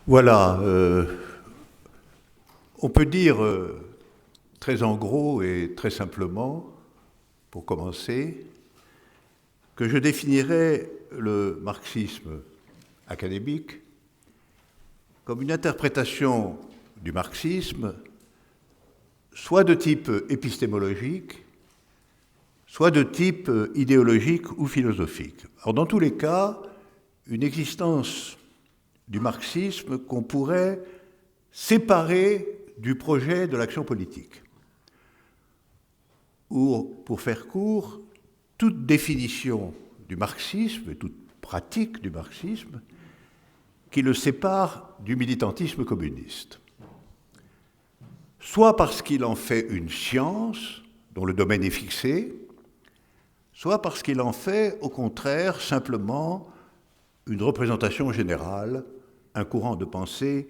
Voilà, on peut dire très en gros et très simplement, pour commencer, que je définirais le marxisme académique comme une interprétation du marxisme, soit de type épistémologique, soit de type idéologique ou philosophique. Alors dans tous les cas, une existence du marxisme qu'on pourrait séparer du projet de l'action politique. Ou, pour faire court, toute définition du marxisme et toute pratique du marxisme qui le sépare du militantisme communiste. Soit parce qu'il en fait une science dont le domaine est fixé, soit parce qu'il en fait, au contraire, simplement une représentation générale, un courant de pensée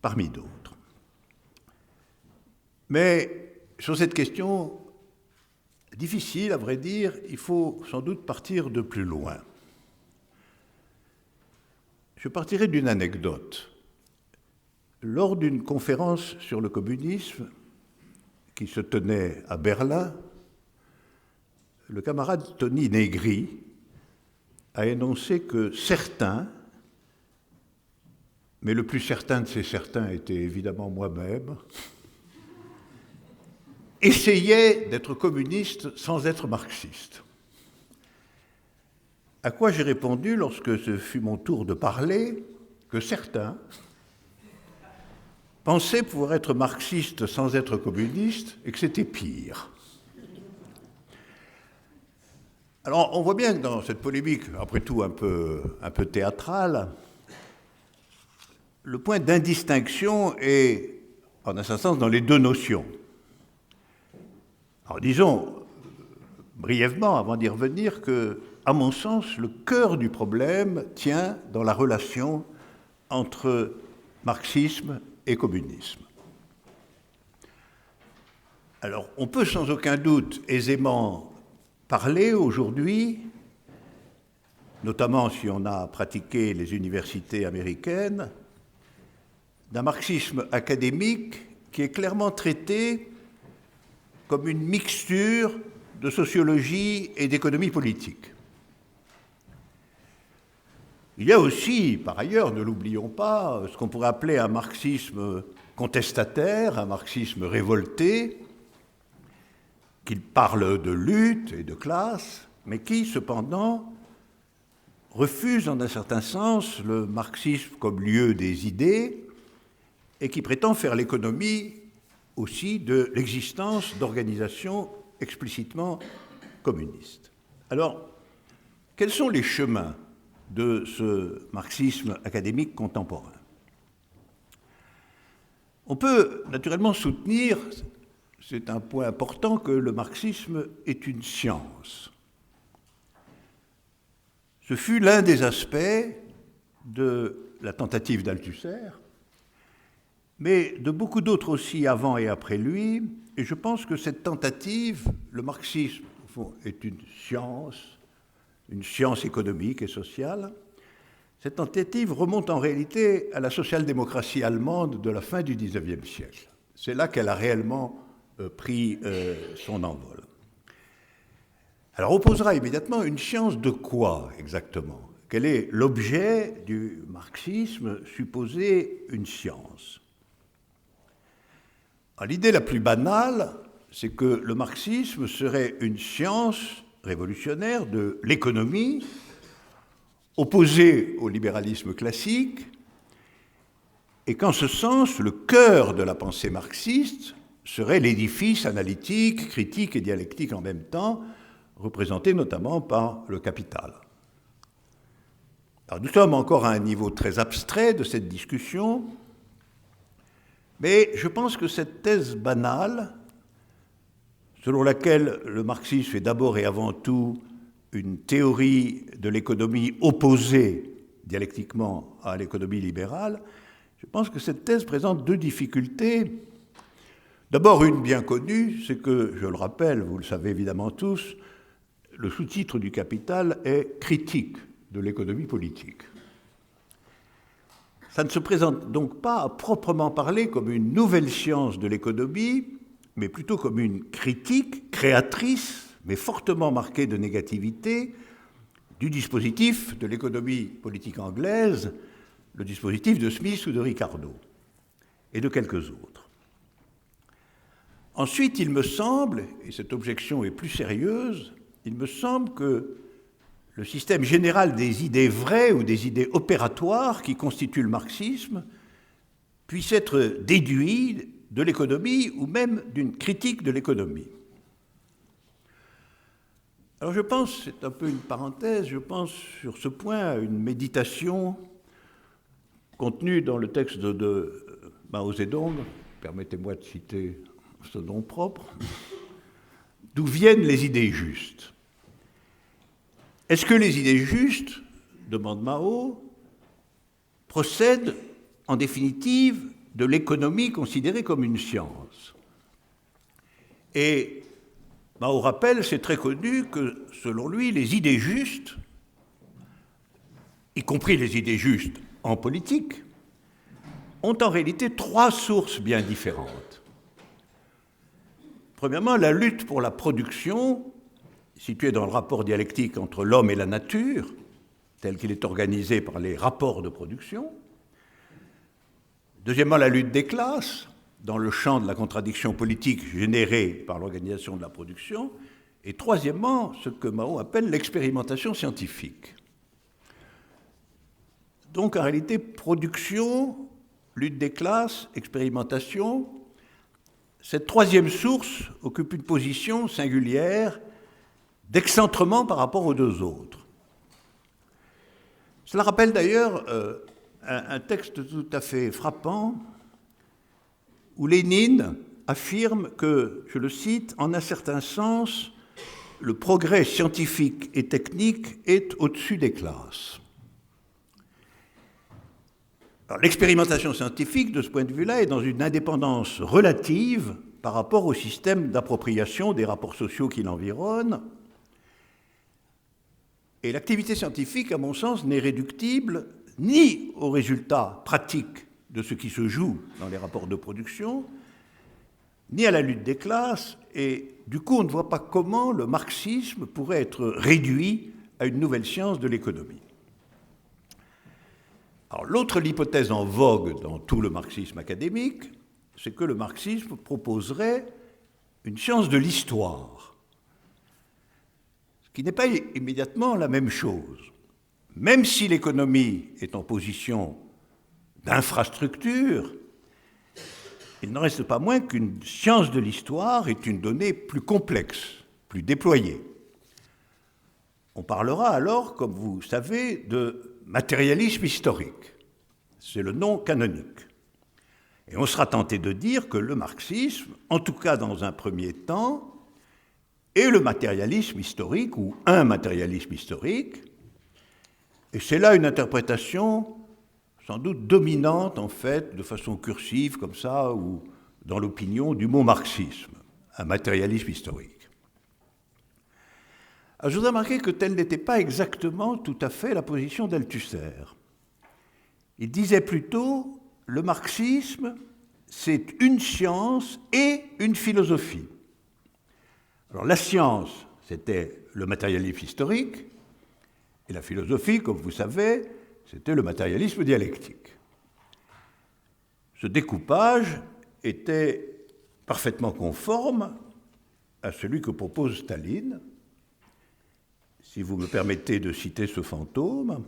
parmi d'autres. Mais sur cette question difficile, à vrai dire, il faut sans doute partir de plus loin. Je partirai d'une anecdote. Lors d'une conférence sur le communisme qui se tenait à Berlin, le camarade Tony Negri a énoncé que certains, mais le plus certain de ces certains était évidemment moi-même, essayaient d'être communistes sans être marxistes. À quoi j'ai répondu, lorsque ce fut mon tour de parler, que certains pensaient pouvoir être marxistes sans être communistes et que c'était pire. Alors, on voit bien que dans cette polémique, après tout un peu théâtrale, le point d'indistinction est, en un certain sens, dans les deux notions. Alors, disons brièvement, avant d'y revenir, que, à mon sens, le cœur du problème tient dans la relation entre marxisme et communisme. Alors, on peut sans aucun doute aisément parler aujourd'hui, notamment si on a pratiqué les universités américaines, d'un marxisme académique qui est clairement traité comme une mixture de sociologie et d'économie politique. Il y a aussi, par ailleurs, ne l'oublions pas, ce qu'on pourrait appeler un marxisme contestataire, un marxisme révolté, qui parle de lutte et de classe, mais qui, cependant, refuse en un certain sens le marxisme comme lieu des idées et qui prétend faire l'économie aussi de l'existence d'organisations explicitement communistes. Alors, quels sont les chemins de ce marxisme académique contemporain? On peut naturellement soutenir, c'est un point important, que le marxisme est une science. Ce fut l'un des aspects de la tentative d'Althusser, mais de beaucoup d'autres aussi avant et après lui, et je pense que cette tentative, le marxisme, au fond, est une science économique et sociale. Cette tentative remonte en réalité à la social-démocratie allemande de la fin du XIXe siècle. C'est là qu'elle a réellement pris son envol. Alors on posera immédiatement une science de quoi exactement? Quel est l'objet du marxisme supposé une science? L'idée la plus banale, c'est que le marxisme serait une science révolutionnaire de l'économie, opposée au libéralisme classique, et qu'en ce sens, le cœur de la pensée marxiste serait l'édifice analytique, critique et dialectique en même temps, représenté notamment par le capital. Alors, nous sommes encore à un niveau très abstrait de cette discussion, mais je pense que cette thèse banale, selon laquelle le marxisme est d'abord et avant tout une théorie de l'économie opposée dialectiquement à l'économie libérale, je pense que cette thèse présente deux difficultés. D'abord, une bien connue, c'est que, je le rappelle, vous le savez évidemment tous, le sous-titre du Capital est « Critique de l'économie politique ». Ça ne se présente donc pas à proprement parler comme une nouvelle science de l'économie, mais plutôt comme une critique créatrice, mais fortement marquée de négativité, du dispositif de l'économie politique anglaise, le dispositif de Smith ou de Ricardo, et de quelques autres. Ensuite, il me semble, et cette objection est plus sérieuse, il me semble que le système général des idées vraies ou des idées opératoires qui constituent le marxisme puisse être déduit de l'économie ou même d'une critique de l'économie. Alors je pense, c'est un peu une parenthèse, je pense sur ce point à une méditation contenue dans le texte de Mao Zedong, permettez-moi de citer ce nom propre, d'où viennent les idées justes. Est-ce que les idées justes, demande Mao, procèdent en définitive de l'économie considérée comme une science? Et Mao rappelle, c'est très connu, que selon lui, les idées justes, y compris les idées justes en politique, ont en réalité trois sources bien différentes. Premièrement, la lutte pour la production, située dans le rapport dialectique entre l'homme et la nature, tel qu'il est organisé par les rapports de production. Deuxièmement, la lutte des classes, dans le champ de la contradiction politique générée par l'organisation de la production. Et troisièmement, ce que Mao appelle l'expérimentation scientifique. Donc, en réalité, production, lutte des classes, expérimentation, cette troisième source occupe une position singulière d'excentrement par rapport aux deux autres. Cela rappelle d'ailleurs un texte tout à fait frappant où Lénine affirme que, je le cite, « en un certain sens, le progrès scientifique et technique est au-dessus des classes ». L'expérimentation scientifique, de ce point de vue-là, est dans une indépendance relative par rapport au système d'appropriation des rapports sociaux qui l'environnent. Et l'activité scientifique, à mon sens, n'est réductible ni aux résultats pratiques de ce qui se joue dans les rapports de production, ni à la lutte des classes, et du coup, on ne voit pas comment le marxisme pourrait être réduit à une nouvelle science de l'économie. Alors, l'autre hypothèse en vogue dans tout le marxisme académique, c'est que le marxisme proposerait une science de l'histoire, ce qui n'est pas immédiatement la même chose. Même si l'économie est en position d'infrastructure, il n'en reste pas moins qu'une science de l'histoire est une donnée plus complexe, plus déployée. On parlera alors, comme vous savez, de matérialisme historique. C'est le nom canonique. Et on sera tenté de dire que le marxisme, en tout cas dans un premier temps, est le matérialisme historique, ou un matérialisme historique, et c'est là une interprétation sans doute dominante, en fait, de façon cursive, comme ça, ou dans l'opinion, du mot marxisme, un matérialisme historique. Alors, je voudrais remarquer que telle n'était pas exactement tout à fait la position d'Althusser. Il disait plutôt, le marxisme, c'est une science et une philosophie. Alors, la science, c'était le matérialisme historique, et la philosophie, comme vous savez, c'était le matérialisme dialectique. Ce découpage était parfaitement conforme à celui que propose Staline. Si vous me permettez de citer ce fantôme,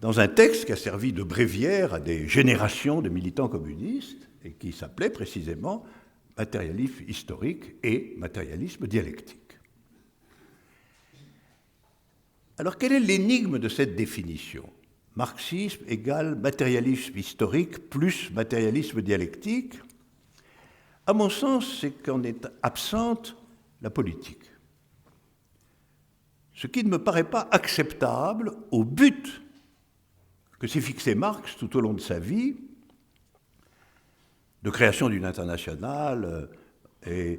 dans un texte qui a servi de bréviaire à des générations de militants communistes et qui s'appelait précisément « Matérialisme historique et matérialisme dialectique ». Alors, quelle est l'énigme de cette définition? Marxisme égale matérialisme historique plus matérialisme dialectique. À mon sens, c'est qu'en est absente la politique. Ce qui ne me paraît pas acceptable au but que s'est fixé Marx tout au long de sa vie, de création d'une internationale et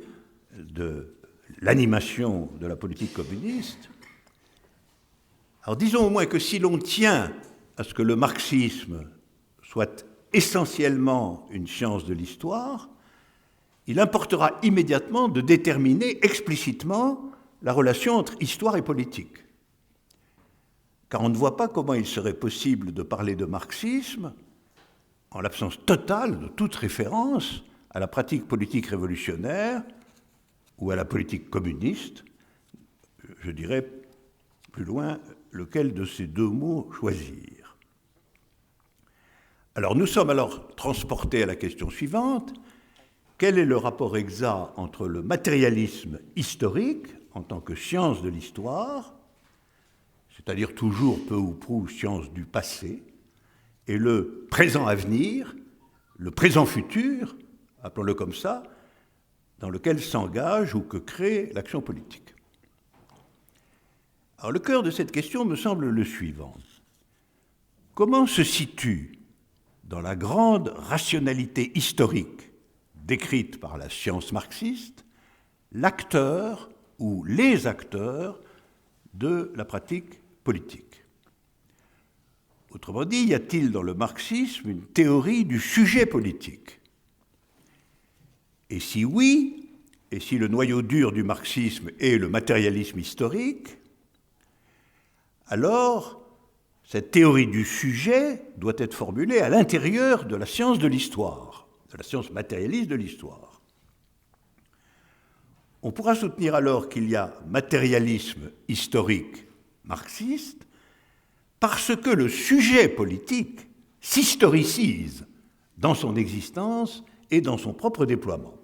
de l'animation de la politique communiste. Alors disons au moins que si l'on tient à ce que le marxisme soit essentiellement une science de l'histoire, il importera immédiatement de déterminer explicitement la relation entre histoire et politique. Car on ne voit pas comment il serait possible de parler de marxisme en l'absence totale de toute référence à la pratique politique révolutionnaire ou à la politique communiste, je dirais plus loin lequel de ces deux mots choisir. Alors nous sommes alors transportés à la question suivante: quel est le rapport exact entre le matérialisme historique en tant que science de l'histoire, c'est-à-dire toujours peu ou prou science du passé, et le présent-avenir, le présent-futur, appelons-le comme ça, dans lequel s'engage ou que crée l'action politique. Alors le cœur de cette question me semble le suivant. Comment se situe, dans la grande rationalité historique décrite par la science marxiste, l'acteur ou les acteurs de la pratique politique? Autrement dit, y a-t-il dans le marxisme une théorie du sujet politique? Et si oui, et si le noyau dur du marxisme est le matérialisme historique, alors cette théorie du sujet doit être formulée à l'intérieur de la science de l'histoire, de la science matérialiste de l'histoire. On pourra soutenir alors qu'il y a matérialisme historique marxiste parce que le sujet politique s'historicise dans son existence et dans son propre déploiement.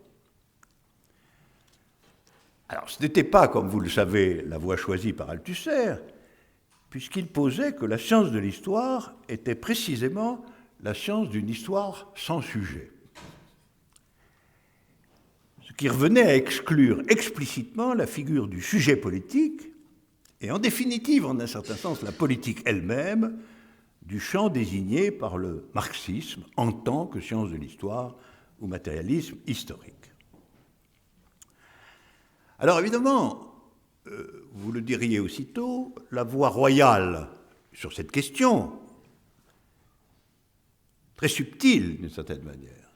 Alors, ce n'était pas, comme vous le savez, la voie choisie par Althusser, puisqu'il posait que la science de l'histoire était précisément la science d'une histoire sans sujet. Ce qui revenait à exclure explicitement la figure du sujet politique, et en définitive, en un certain sens, la politique elle-même, du champ désigné par le marxisme en tant que science de l'histoire ou matérialisme historique. Alors évidemment, vous le diriez aussitôt, la voie royale sur cette question, très subtile d'une certaine manière,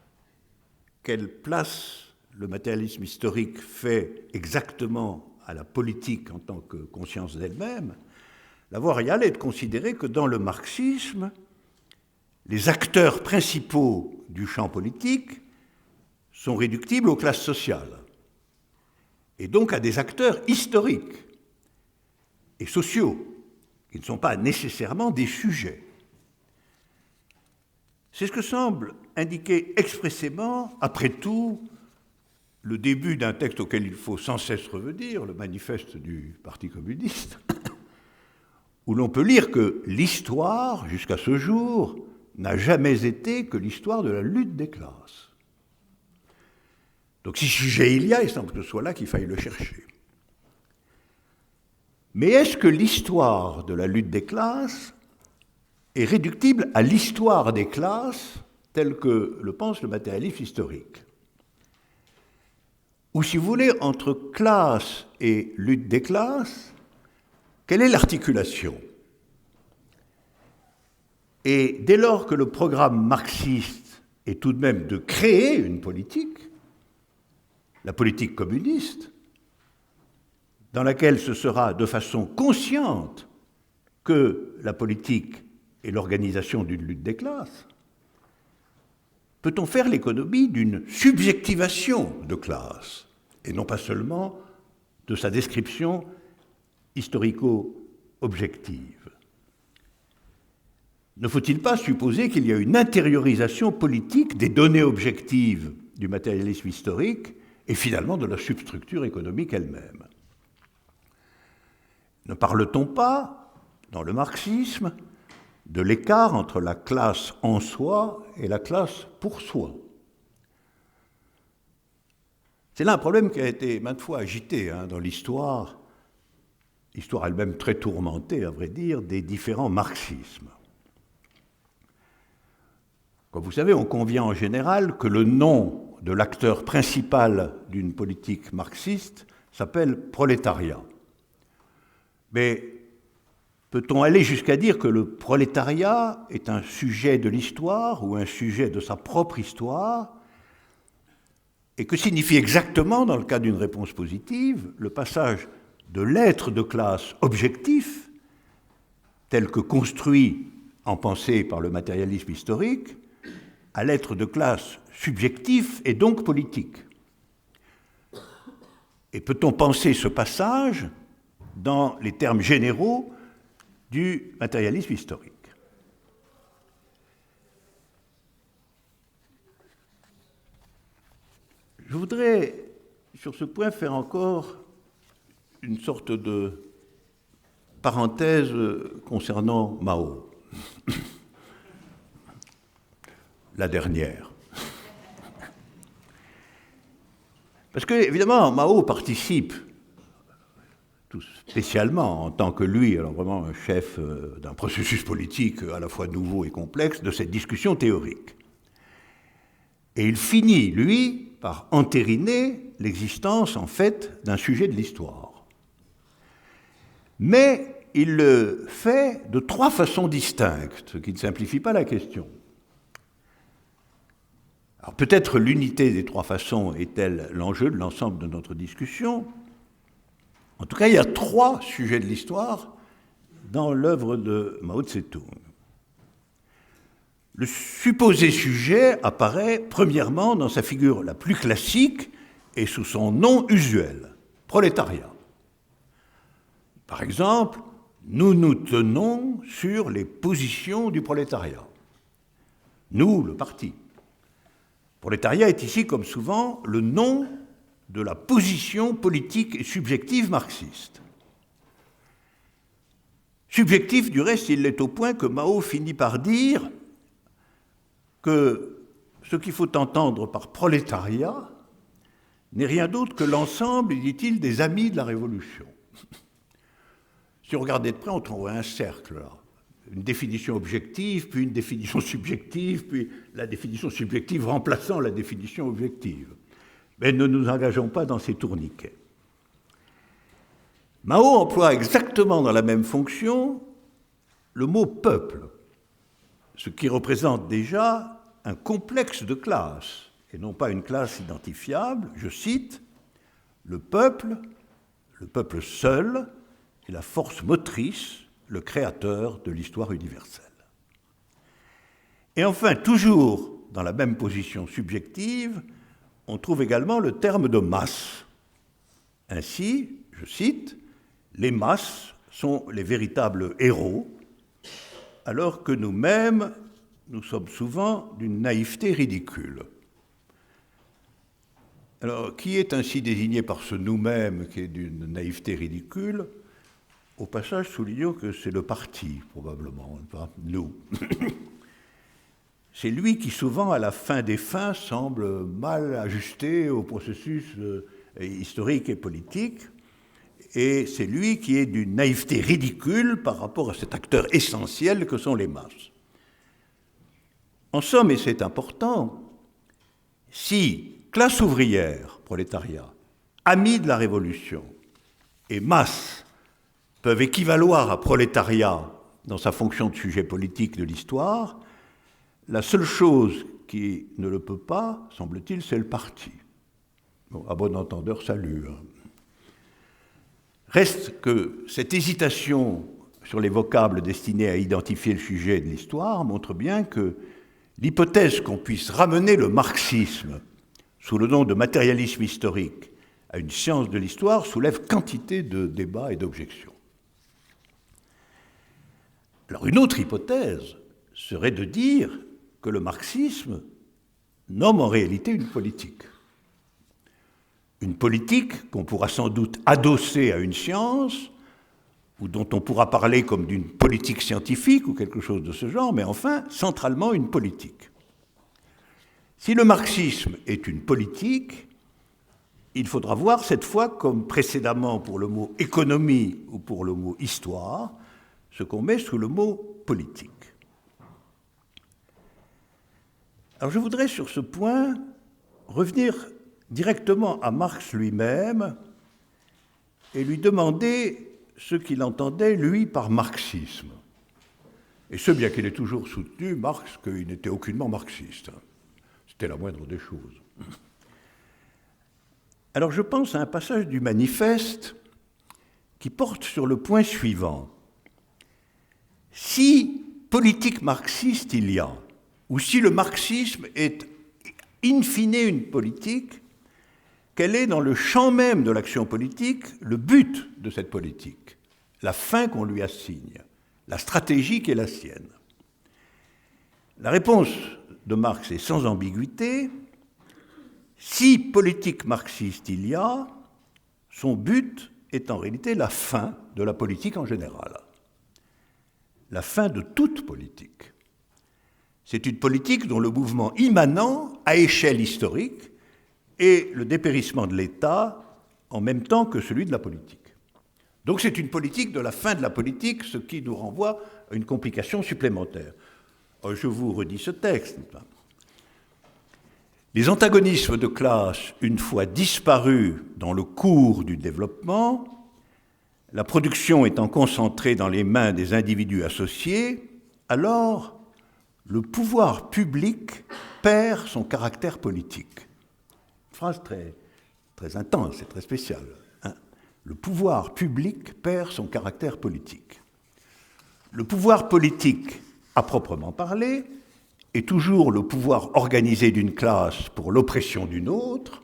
quelle place le matérialisme historique fait exactement à la politique en tant que conscience d'elle-même, la voie royale est de considérer que dans le marxisme, les acteurs principaux du champ politique sont réductibles aux classes sociales, et donc à des acteurs historiques et sociaux, qui ne sont pas nécessairement des sujets. C'est ce que semble indiquer expressément, après tout, le début d'un texte auquel il faut sans cesse revenir, le manifeste du Parti communiste, où l'on peut lire que l'histoire, jusqu'à ce jour, n'a jamais été que l'histoire de la lutte des classes. Donc si sujet il y a, il semble que ce soit là qu'il faille le chercher. Mais est-ce que l'histoire de la lutte des classes est réductible à l'histoire des classes telle que le pense le matérialisme historique? Ou si vous voulez, entre classe et lutte des classes, quelle est l'articulation? Et dès lors que le programme marxiste est tout de même de créer une politique, la politique communiste, dans laquelle ce sera de façon consciente que la politique est l'organisation d'une lutte des classes, peut-on faire l'économie d'une subjectivation de classe, et non pas seulement de sa description historico-objective? Ne faut-il pas supposer qu'il y a une intériorisation politique des données objectives du matérialisme historique et finalement de la substructure économique elle-même? Ne parle-t-on pas, dans le marxisme, de l'écart entre la classe en soi et la classe pour soi? C'est là un problème qui a été maintes fois agité dans l'histoire elle-même très tourmentée, à vrai dire, des différents marxismes. Comme vous savez, on convient en général que le nom de l'acteur principal d'une politique marxiste s'appelle prolétariat. Mais Peut-on aller jusqu'à dire que le prolétariat est un sujet de l'histoire ou un sujet de sa propre histoire, et que signifie exactement, dans le cas d'une réponse positive, le passage de l'être de classe objectif, tel que construit en pensée par le matérialisme historique, à l'être de classe subjectif et donc politique. Et peut-on penser ce passage dans les termes généraux du matérialisme historique? Je voudrais, sur ce point, faire encore une sorte de parenthèse concernant Mao. La dernière. Parce que, évidemment, Mao participe, tout spécialement en tant que lui, alors vraiment un chef d'un processus politique à la fois nouveau et complexe, de cette discussion théorique. Et il finit, lui, par entériner l'existence, en fait, d'un sujet de l'histoire. Mais il le fait de 3 façons distinctes, ce qui ne simplifie pas la question. Alors peut-être l'unité des 3 façons est-elle l'enjeu de l'ensemble de notre discussion. En tout cas, il y a 3 sujets de l'histoire dans l'œuvre de Mao Tse-tung. Le supposé sujet apparaît premièrement dans sa figure la plus classique et sous son nom usuel, prolétariat. Par exemple, nous nous tenons sur les positions du prolétariat. Nous, le parti. Prolétariat est ici, comme souvent, le nom de la position politique et subjective marxiste. Subjectif, du reste, il l'est au point que Mao finit par dire que ce qu'il faut entendre par prolétariat n'est rien d'autre que l'ensemble, dit-il, des amis de la Révolution. Si on regardait de près, on trouverait un cercle, là. Une définition objective, puis une définition subjective, puis la définition subjective remplaçant la définition objective. Mais ne nous engageons pas dans ces tourniquets. Mao emploie exactement dans la même fonction le mot « peuple », ce qui représente déjà un complexe de classes, et non pas une classe identifiable. Je cite, « le peuple seul est la force motrice, le créateur de l'histoire universelle. » Et enfin, toujours dans la même position subjective, on trouve également le terme de masse. Ainsi, je cite, « les masses sont les véritables héros, alors que nous-mêmes, nous sommes souvent d'une naïveté ridicule. » Alors, qui est ainsi désigné par ce nous-mêmes qui est d'une naïveté ridicule? Au passage, soulignons que c'est le parti, probablement, pas nous. C'est lui qui, souvent, à la fin des fins, semble mal ajusté au processus historique et politique, et c'est lui qui est d'une naïveté ridicule par rapport à cet acteur essentiel que sont les masses. En somme, et c'est important, si classe ouvrière, prolétariat, amis de la Révolution et masse peuvent équivaloir à prolétariat dans sa fonction de sujet politique de l'histoire, la seule chose qui ne le peut pas, semble-t-il, c'est le parti. Bon, à bon entendeur, salut. Reste que cette hésitation sur les vocables destinés à identifier le sujet de l'histoire montre bien que l'hypothèse qu'on puisse ramener le marxisme sous le nom de matérialisme historique à une science de l'histoire soulève quantité de débats et d'objections. Alors une autre hypothèse serait de dire que le marxisme nomme en réalité une politique. Une politique qu'on pourra sans doute adosser à une science, ou dont on pourra parler comme d'une politique scientifique ou quelque chose de ce genre, mais enfin, centralement une politique. Si le marxisme est une politique, il faudra voir cette fois, comme précédemment pour le mot économie ou pour le mot histoire, ce qu'on met sous le mot politique. Alors je voudrais sur ce point revenir directement à Marx lui-même et lui demander ce qu'il entendait, lui, par marxisme. Et ce, bien qu'il ait toujours soutenu, Marx, qu'il n'était aucunement marxiste. C'était la moindre des choses. Alors je pense à un passage du manifeste qui porte sur le point suivant. Si politique marxiste il y a, ou si le marxisme est in fine une politique, quel est dans le champ même de l'action politique le but de cette politique, la fin qu'on lui assigne, la stratégie qui est la sienne? La réponse de Marx est sans ambiguïté. Si politique marxiste il y a, son but est en réalité la fin de la politique en général. La fin de toute politique. C'est une politique dont le mouvement immanent, à échelle historique, est le dépérissement de l'État en même temps que celui de la politique. Donc c'est une politique de la fin de la politique, ce qui nous renvoie à une complication supplémentaire. Je vous redis ce texte. Les antagonismes de classe, une fois disparus dans le cours du développement, la production étant concentrée dans les mains des individus associés, alors le pouvoir public perd son caractère politique. Une phrase très, très intense et très spéciale. Hein. Le pouvoir public perd son caractère politique. Le pouvoir politique, à proprement parler, est toujours le pouvoir organisé d'une classe pour l'oppression d'une autre.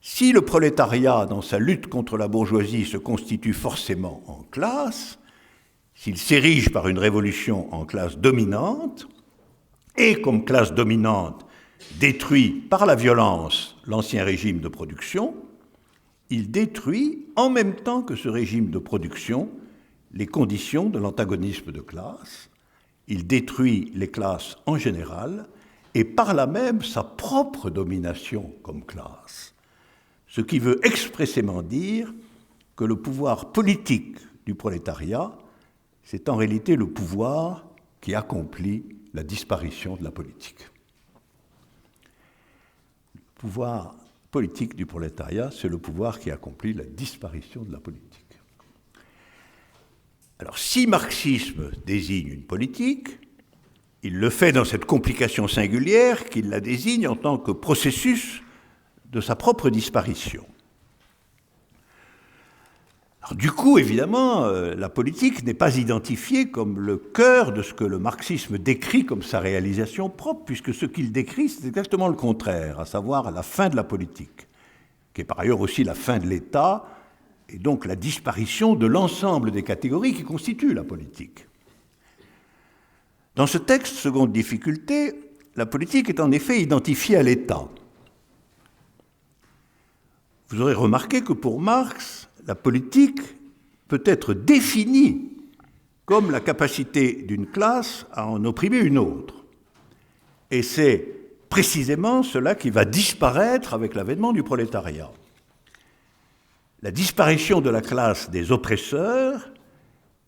Si le prolétariat, dans sa lutte contre la bourgeoisie, se constitue forcément en classe, s'il s'érige par une révolution en classe dominante, et comme classe dominante détruit par la violence l'ancien régime de production, il détruit, en même temps que ce régime de production, les conditions de l'antagonisme de classe. Il détruit les classes en général et par là même sa propre domination comme classe. Ce qui veut expressément dire que le pouvoir politique du prolétariat, c'est en réalité le pouvoir qui accomplit la disparition de la politique. Le pouvoir politique du prolétariat, c'est le pouvoir qui accomplit la disparition de la politique. Alors, si marxisme désigne une politique, il le fait dans cette complication singulière qu'il la désigne en tant que processus de sa propre disparition. Alors, du coup, évidemment, la politique n'est pas identifiée comme le cœur de ce que le marxisme décrit comme sa réalisation propre, puisque ce qu'il décrit, c'est exactement le contraire, à savoir la fin de la politique, qui est par ailleurs aussi la fin de l'État, et donc la disparition de l'ensemble des catégories qui constituent la politique. Dans ce texte, seconde difficulté, la politique est en effet identifiée à l'État. Vous aurez remarqué que pour Marx, la politique peut être définie comme la capacité d'une classe à en opprimer une autre. Et c'est précisément cela qui va disparaître avec l'avènement du prolétariat. La disparition de la classe des oppresseurs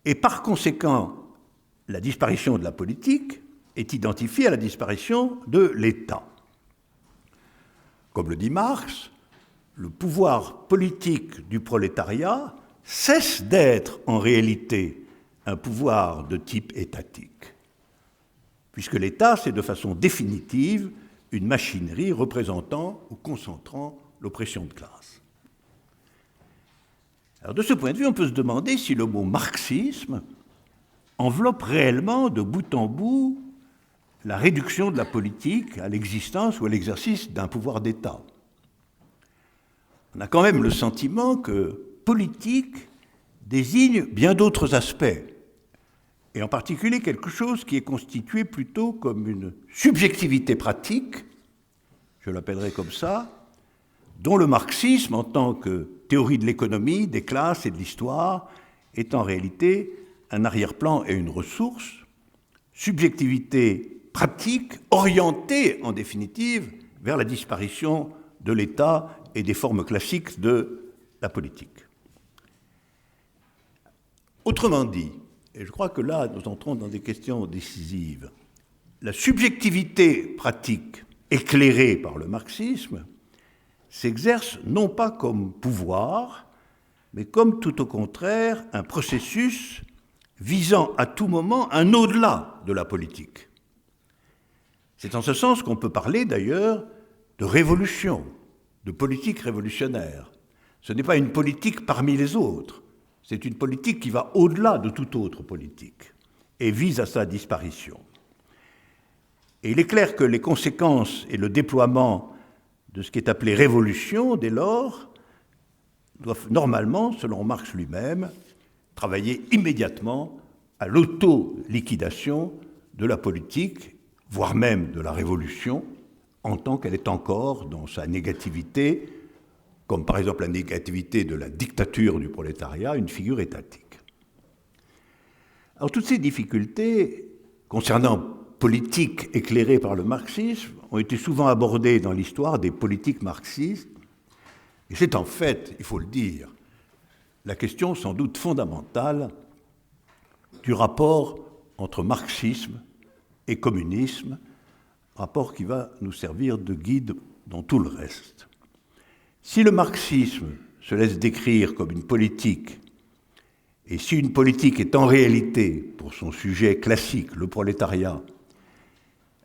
et par conséquent la disparition de la politique est identifiée à la disparition de l'État. Comme le dit Marx, le pouvoir politique du prolétariat cesse d'être en réalité un pouvoir de type étatique, puisque l'État, c'est de façon définitive une machinerie représentant ou concentrant l'oppression de classe. Alors de ce point de vue, on peut se demander si le mot marxisme enveloppe réellement de bout en bout la réduction de la politique à l'existence ou à l'exercice d'un pouvoir d'État. On a quand même le sentiment que politique désigne bien d'autres aspects, et en particulier quelque chose qui est constitué plutôt comme une subjectivité pratique, je l'appellerai comme ça, dont le marxisme, en tant que théorie de l'économie, des classes et de l'histoire, est en réalité un arrière-plan et une ressource, subjectivité pratique orientée en définitive vers la disparition de l'État et des formes classiques de la politique. Autrement dit, et je crois que là nous entrons dans des questions décisives, la subjectivité pratique éclairée par le marxisme s'exerce non pas comme pouvoir, mais comme tout au contraire un processus visant à tout moment un au-delà de la politique. C'est en ce sens qu'on peut parler d'ailleurs de révolution, de politique révolutionnaire. Ce n'est pas une politique parmi les autres, c'est une politique qui va au-delà de toute autre politique et vise à sa disparition. Et il est clair que les conséquences et le déploiement de ce qui est appelé révolution, dès lors, doivent normalement, selon Marx lui-même, travailler immédiatement à l'auto-liquidation de la politique, voire même de la révolution, en tant qu'elle est encore dans sa négativité, comme par exemple la négativité de la dictature du prolétariat, une figure étatique. Alors toutes ces difficultés concernant politique éclairée par le marxisme ont été souvent abordées dans l'histoire des politiques marxistes, et c'est en fait, il faut le dire, la question sans doute fondamentale du rapport entre marxisme et communisme, rapport qui va nous servir de guide dans tout le reste. Si le marxisme se laisse décrire comme une politique, et si une politique est en réalité, pour son sujet classique, le prolétariat,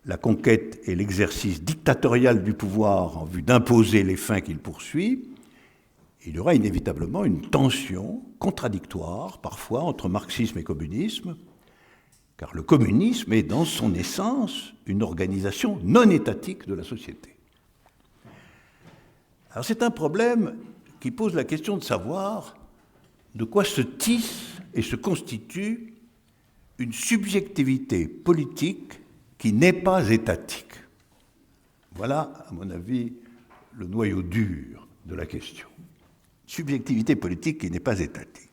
la conquête et l'exercice dictatorial du pouvoir en vue d'imposer les fins qu'il poursuit, il y aura inévitablement une tension contradictoire, parfois, entre marxisme et communisme, car le communisme est, dans son essence, une organisation non étatique de la société. Alors c'est un problème qui pose la question de savoir de quoi se tisse et se constitue une subjectivité politique qui n'est pas étatique. Voilà, à mon avis, le noyau dur de la question. Subjectivité politique qui n'est pas étatique.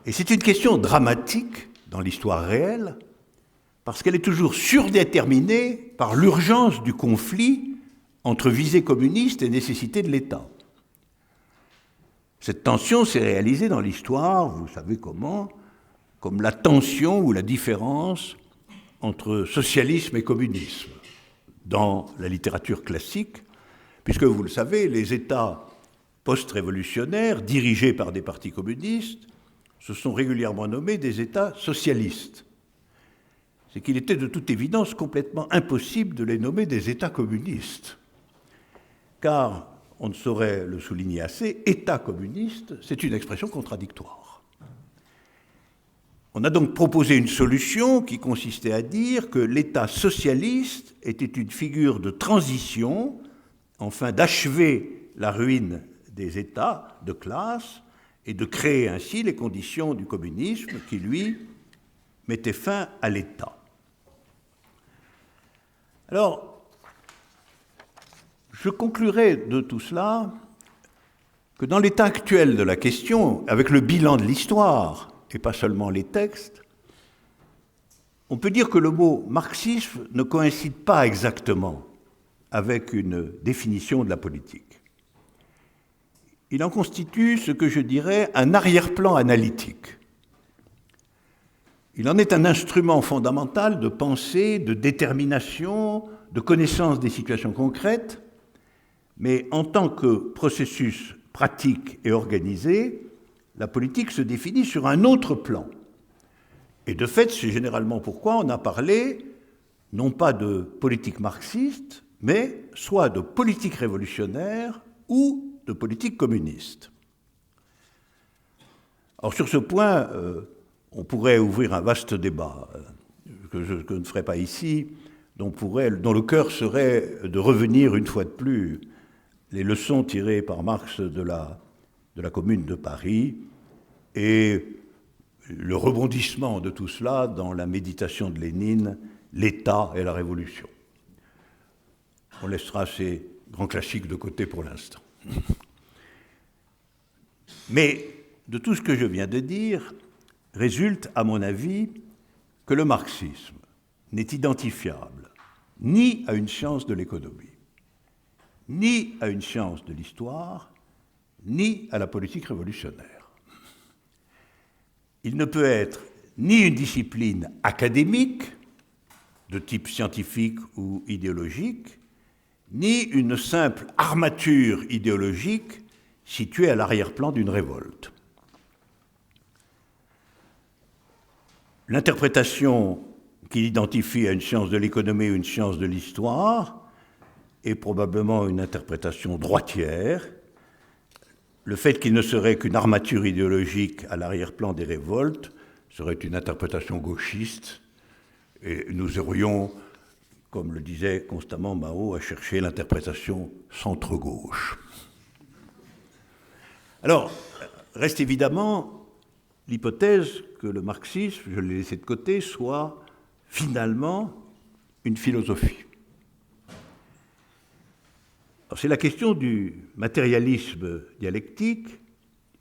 Et c'est une question dramatique dans l'histoire réelle, parce qu'elle est toujours surdéterminée par l'urgence du conflit entre visée communiste et nécessité de l'État. Cette tension s'est réalisée dans l'histoire, vous savez comment, comme la tension ou la différence entre socialisme et communisme dans la littérature classique, puisque vous le savez, les États post-révolutionnaires, dirigés par des partis communistes, se sont régulièrement nommés des États socialistes. C'est qu'il était de toute évidence complètement impossible de les nommer des États communistes, car, on ne saurait le souligner assez, État communiste, c'est une expression contradictoire. On a donc proposé une solution qui consistait à dire que l'État socialiste était une figure de transition, afin d'achever la ruine des États de classe et de créer ainsi les conditions du communisme qui, lui, mettait fin à l'État. Alors, je conclurai de tout cela que dans l'état actuel de la question, avec le bilan de l'histoire, et pas seulement les textes, on peut dire que le mot marxisme ne coïncide pas exactement avec une définition de la politique. Il en constitue ce que je dirais un arrière-plan analytique. Il en est un instrument fondamental de pensée, de détermination, de connaissance des situations concrètes, mais en tant que processus pratique et organisé, la politique se définit sur un autre plan. Et de fait, c'est généralement pourquoi on a parlé non pas de politique marxiste, mais soit de politique révolutionnaire ou de politique communiste. Alors sur ce point, on pourrait ouvrir un vaste débat que je ne ferai pas ici, dont le cœur serait de revenir une fois de plus les leçons tirées par Marx de la Commune de Paris et le rebondissement de tout cela dans la méditation de Lénine, l'État et la Révolution. On laissera ces grands classiques de côté pour l'instant. Mais de tout ce que je viens de dire, résulte, à mon avis, que le marxisme n'est identifiable ni à une science de l'économie, ni à une science de l'histoire, ni à la politique révolutionnaire. Il ne peut être ni une discipline académique, de type scientifique ou idéologique, ni une simple armature idéologique situé à l'arrière-plan d'une révolte. L'interprétation qu'il identifie à une science de l'économie ou une science de l'histoire est probablement une interprétation droitière. Le fait qu'il ne serait qu'une armature idéologique à l'arrière-plan des révoltes serait une interprétation gauchiste, et nous aurions, comme le disait constamment Mao, à chercher l'interprétation centre-gauche. Alors, reste évidemment l'hypothèse que le marxisme, je l'ai laissé de côté, soit finalement une philosophie. Alors, c'est la question du matérialisme dialectique,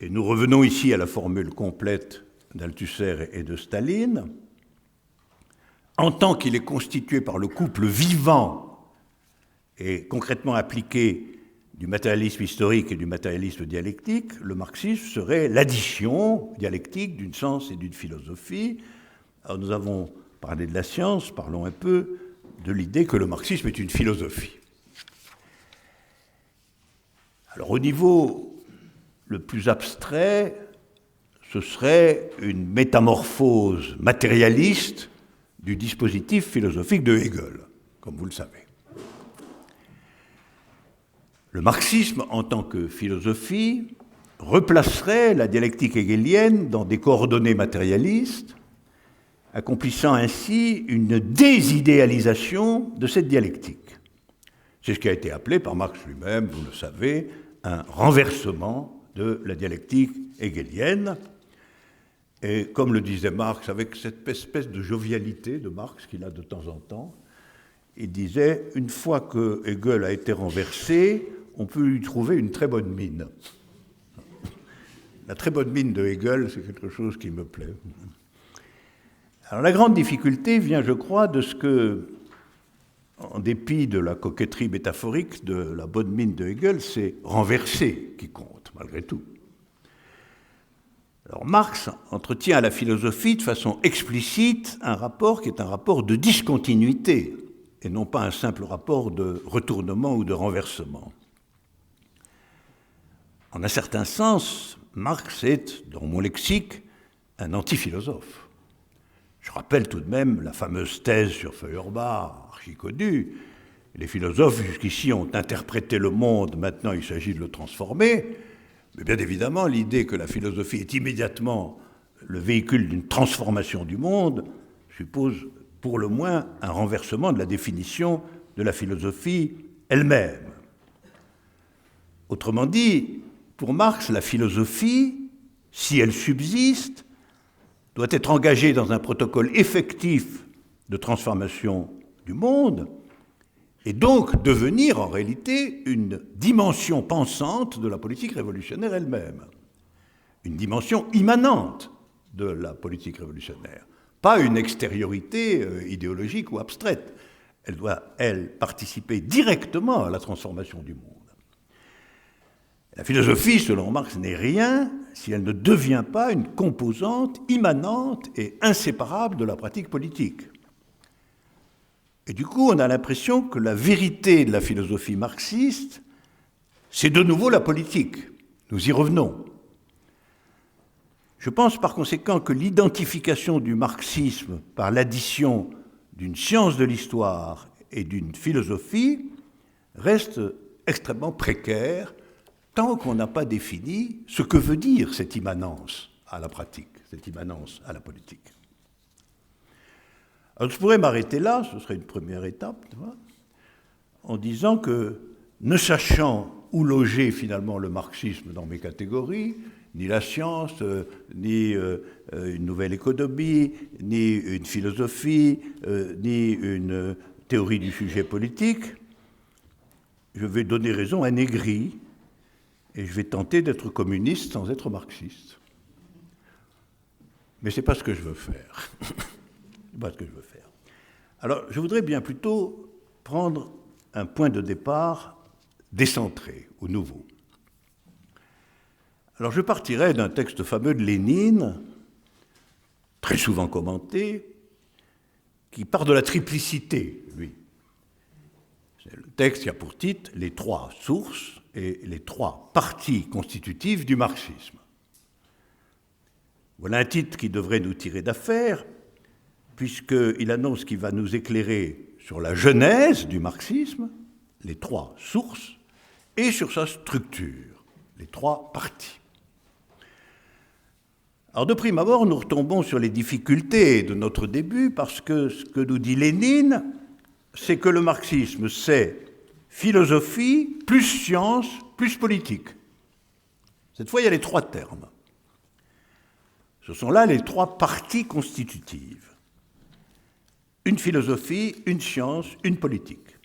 et nous revenons ici à la formule complète d'Althusser et de Staline, en tant qu'il est constitué par le couple vivant et concrètement appliqué du matérialisme historique et du matérialisme dialectique, le marxisme serait l'addition dialectique d'une science et d'une philosophie. Alors nous avons parlé de la science, parlons un peu de l'idée que le marxisme est une philosophie. Alors au niveau le plus abstrait, ce serait une métamorphose matérialiste du dispositif philosophique de Hegel, comme vous le savez. Le marxisme, en tant que philosophie, replacerait la dialectique hegelienne dans des coordonnées matérialistes, accomplissant ainsi une désidéalisation de cette dialectique. C'est ce qui a été appelé par Marx lui-même, vous le savez, un renversement de la dialectique hegelienne. Et comme le disait Marx, avec cette espèce de jovialité de Marx qu'il a de temps en temps, il disait « Une fois que Hegel a été renversé, on peut lui trouver une très bonne mine. » La très bonne mine de Hegel, c'est quelque chose qui me plaît. Alors la grande difficulté vient, je crois, de ce que, en dépit de la coquetterie métaphorique de la bonne mine de Hegel, c'est renverser qui compte, malgré tout. Alors Marx entretient à la philosophie de façon explicite un rapport qui est un rapport de discontinuité et non pas un simple rapport de retournement ou de renversement. En un certain sens, Marx est, dans mon lexique, un antiphilosophe. Je rappelle tout de même la fameuse thèse sur Feuerbach, archi-connue. Les philosophes jusqu'ici ont interprété le monde, maintenant il s'agit de le transformer. Mais bien évidemment, l'idée que la philosophie est immédiatement le véhicule d'une transformation du monde suppose pour le moins un renversement de la définition de la philosophie elle-même. Autrement dit, pour Marx, la philosophie, si elle subsiste, doit être engagée dans un protocole effectif de transformation du monde et donc devenir en réalité une dimension pensante de la politique révolutionnaire elle-même, une dimension immanente de la politique révolutionnaire, pas une extériorité idéologique ou abstraite. Elle doit, elle, participer directement à la transformation du monde. La philosophie, selon Marx, n'est rien si elle ne devient pas une composante immanente et inséparable de la pratique politique. Et du coup, on a l'impression que la vérité de la philosophie marxiste, c'est de nouveau la politique. Nous y revenons. Je pense par conséquent que l'identification du marxisme par l'addition d'une science de l'histoire et d'une philosophie reste extrêmement précaire tant qu'on n'a pas défini ce que veut dire cette immanence à la pratique, cette immanence à la politique. Alors je pourrais m'arrêter là, ce serait une première étape, en disant que, ne sachant où loger finalement le marxisme dans mes catégories, ni la science, ni une nouvelle économie, ni une philosophie, ni une théorie du sujet politique, je vais donner raison à Négri et je vais tenter d'être communiste sans être marxiste. Mais ce n'est pas ce que je veux faire. C'est pas ce que je veux faire. Alors, je voudrais bien plutôt prendre un point de départ décentré ou nouveau. Alors, je partirai d'un texte fameux de Lénine, très souvent commenté, qui part de la triplicité, lui. C'est le texte qui a pour titre « Les trois sources », et les trois parties constitutives du marxisme. Voilà un titre qui devrait nous tirer d'affaire, puisqu'il annonce qu'il va nous éclairer sur la genèse du marxisme, les trois sources, et sur sa structure, les trois parties. Alors de prime abord, nous retombons sur les difficultés de notre début, parce que ce que nous dit Lénine, c'est que le marxisme, c'est philosophie, plus science, plus politique. Cette fois, il y a les trois termes. Ce sont là les trois parties constitutives. Une philosophie, une science, une politique.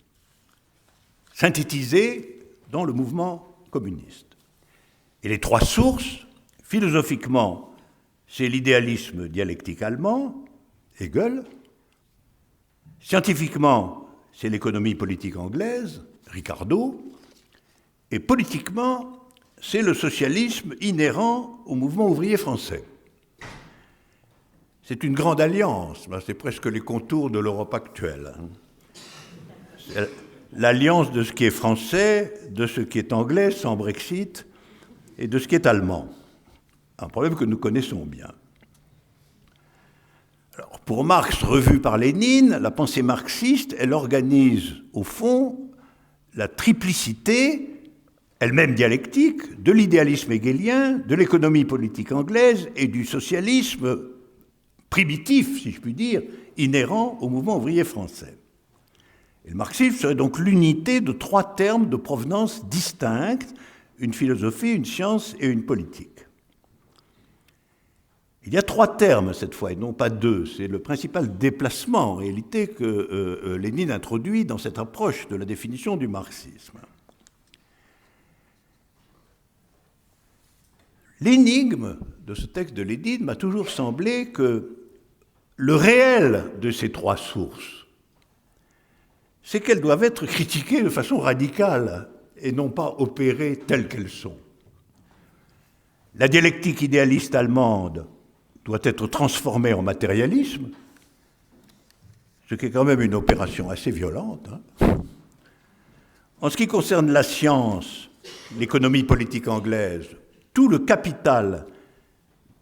Synthétisées dans le mouvement communiste. Et les trois sources, philosophiquement, c'est l'idéalisme dialectique allemand, Hegel. Scientifiquement, c'est l'économie politique anglaise, Ricardo. Et politiquement, c'est le socialisme inhérent au mouvement ouvrier français. C'est une grande alliance, c'est presque les contours de l'Europe actuelle. C'est l'alliance de ce qui est français, de ce qui est anglais sans Brexit, et de ce qui est allemand. Un problème que nous connaissons bien. Alors, pour Marx, revu par Lénine, la pensée marxiste, elle organise, au fond, la triplicité, elle-même dialectique, de l'idéalisme hegelien, de l'économie politique anglaise et du socialisme primitif, si je puis dire, inhérent au mouvement ouvrier français. Et le marxisme serait donc l'unité de trois termes de provenance distincte, une philosophie, une science et une politique. Il y a trois termes cette fois, et non pas deux. C'est le principal déplacement, en réalité, que Lénine introduit dans cette approche de la définition du marxisme. L'énigme de ce texte de Lénine m'a toujours semblé que le réel de ces trois sources, c'est qu'elles doivent être critiquées de façon radicale et non pas opérées telles qu'elles sont. La dialectique idéaliste allemande doit être transformée en matérialisme, ce qui est quand même une opération assez violente. En ce qui concerne la science, l'économie politique anglaise, tout le capital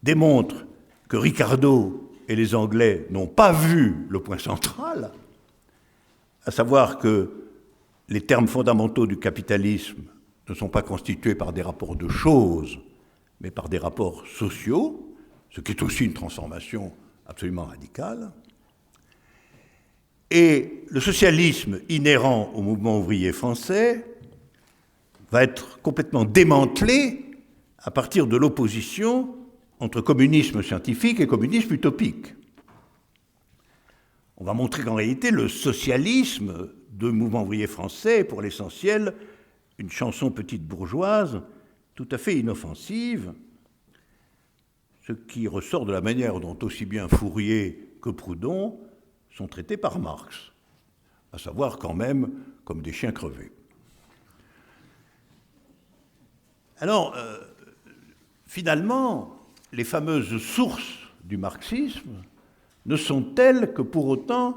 démontre que Ricardo et les Anglais n'ont pas vu le point central, à savoir que les termes fondamentaux du capitalisme ne sont pas constitués par des rapports de choses, mais par des rapports sociaux, ce qui est aussi une transformation absolument radicale. Et le socialisme inhérent au mouvement ouvrier français va être complètement démantelé à partir de l'opposition entre communisme scientifique et communisme utopique. On va montrer qu'en réalité, le socialisme du mouvement ouvrier français est pour l'essentiel une chanson petite bourgeoise tout à fait inoffensive, ce qui ressort de la manière dont aussi bien Fourier que Proudhon sont traités par Marx, à savoir quand même comme des chiens crevés. Alors, finalement, les fameuses sources du marxisme ne sont telles que pour autant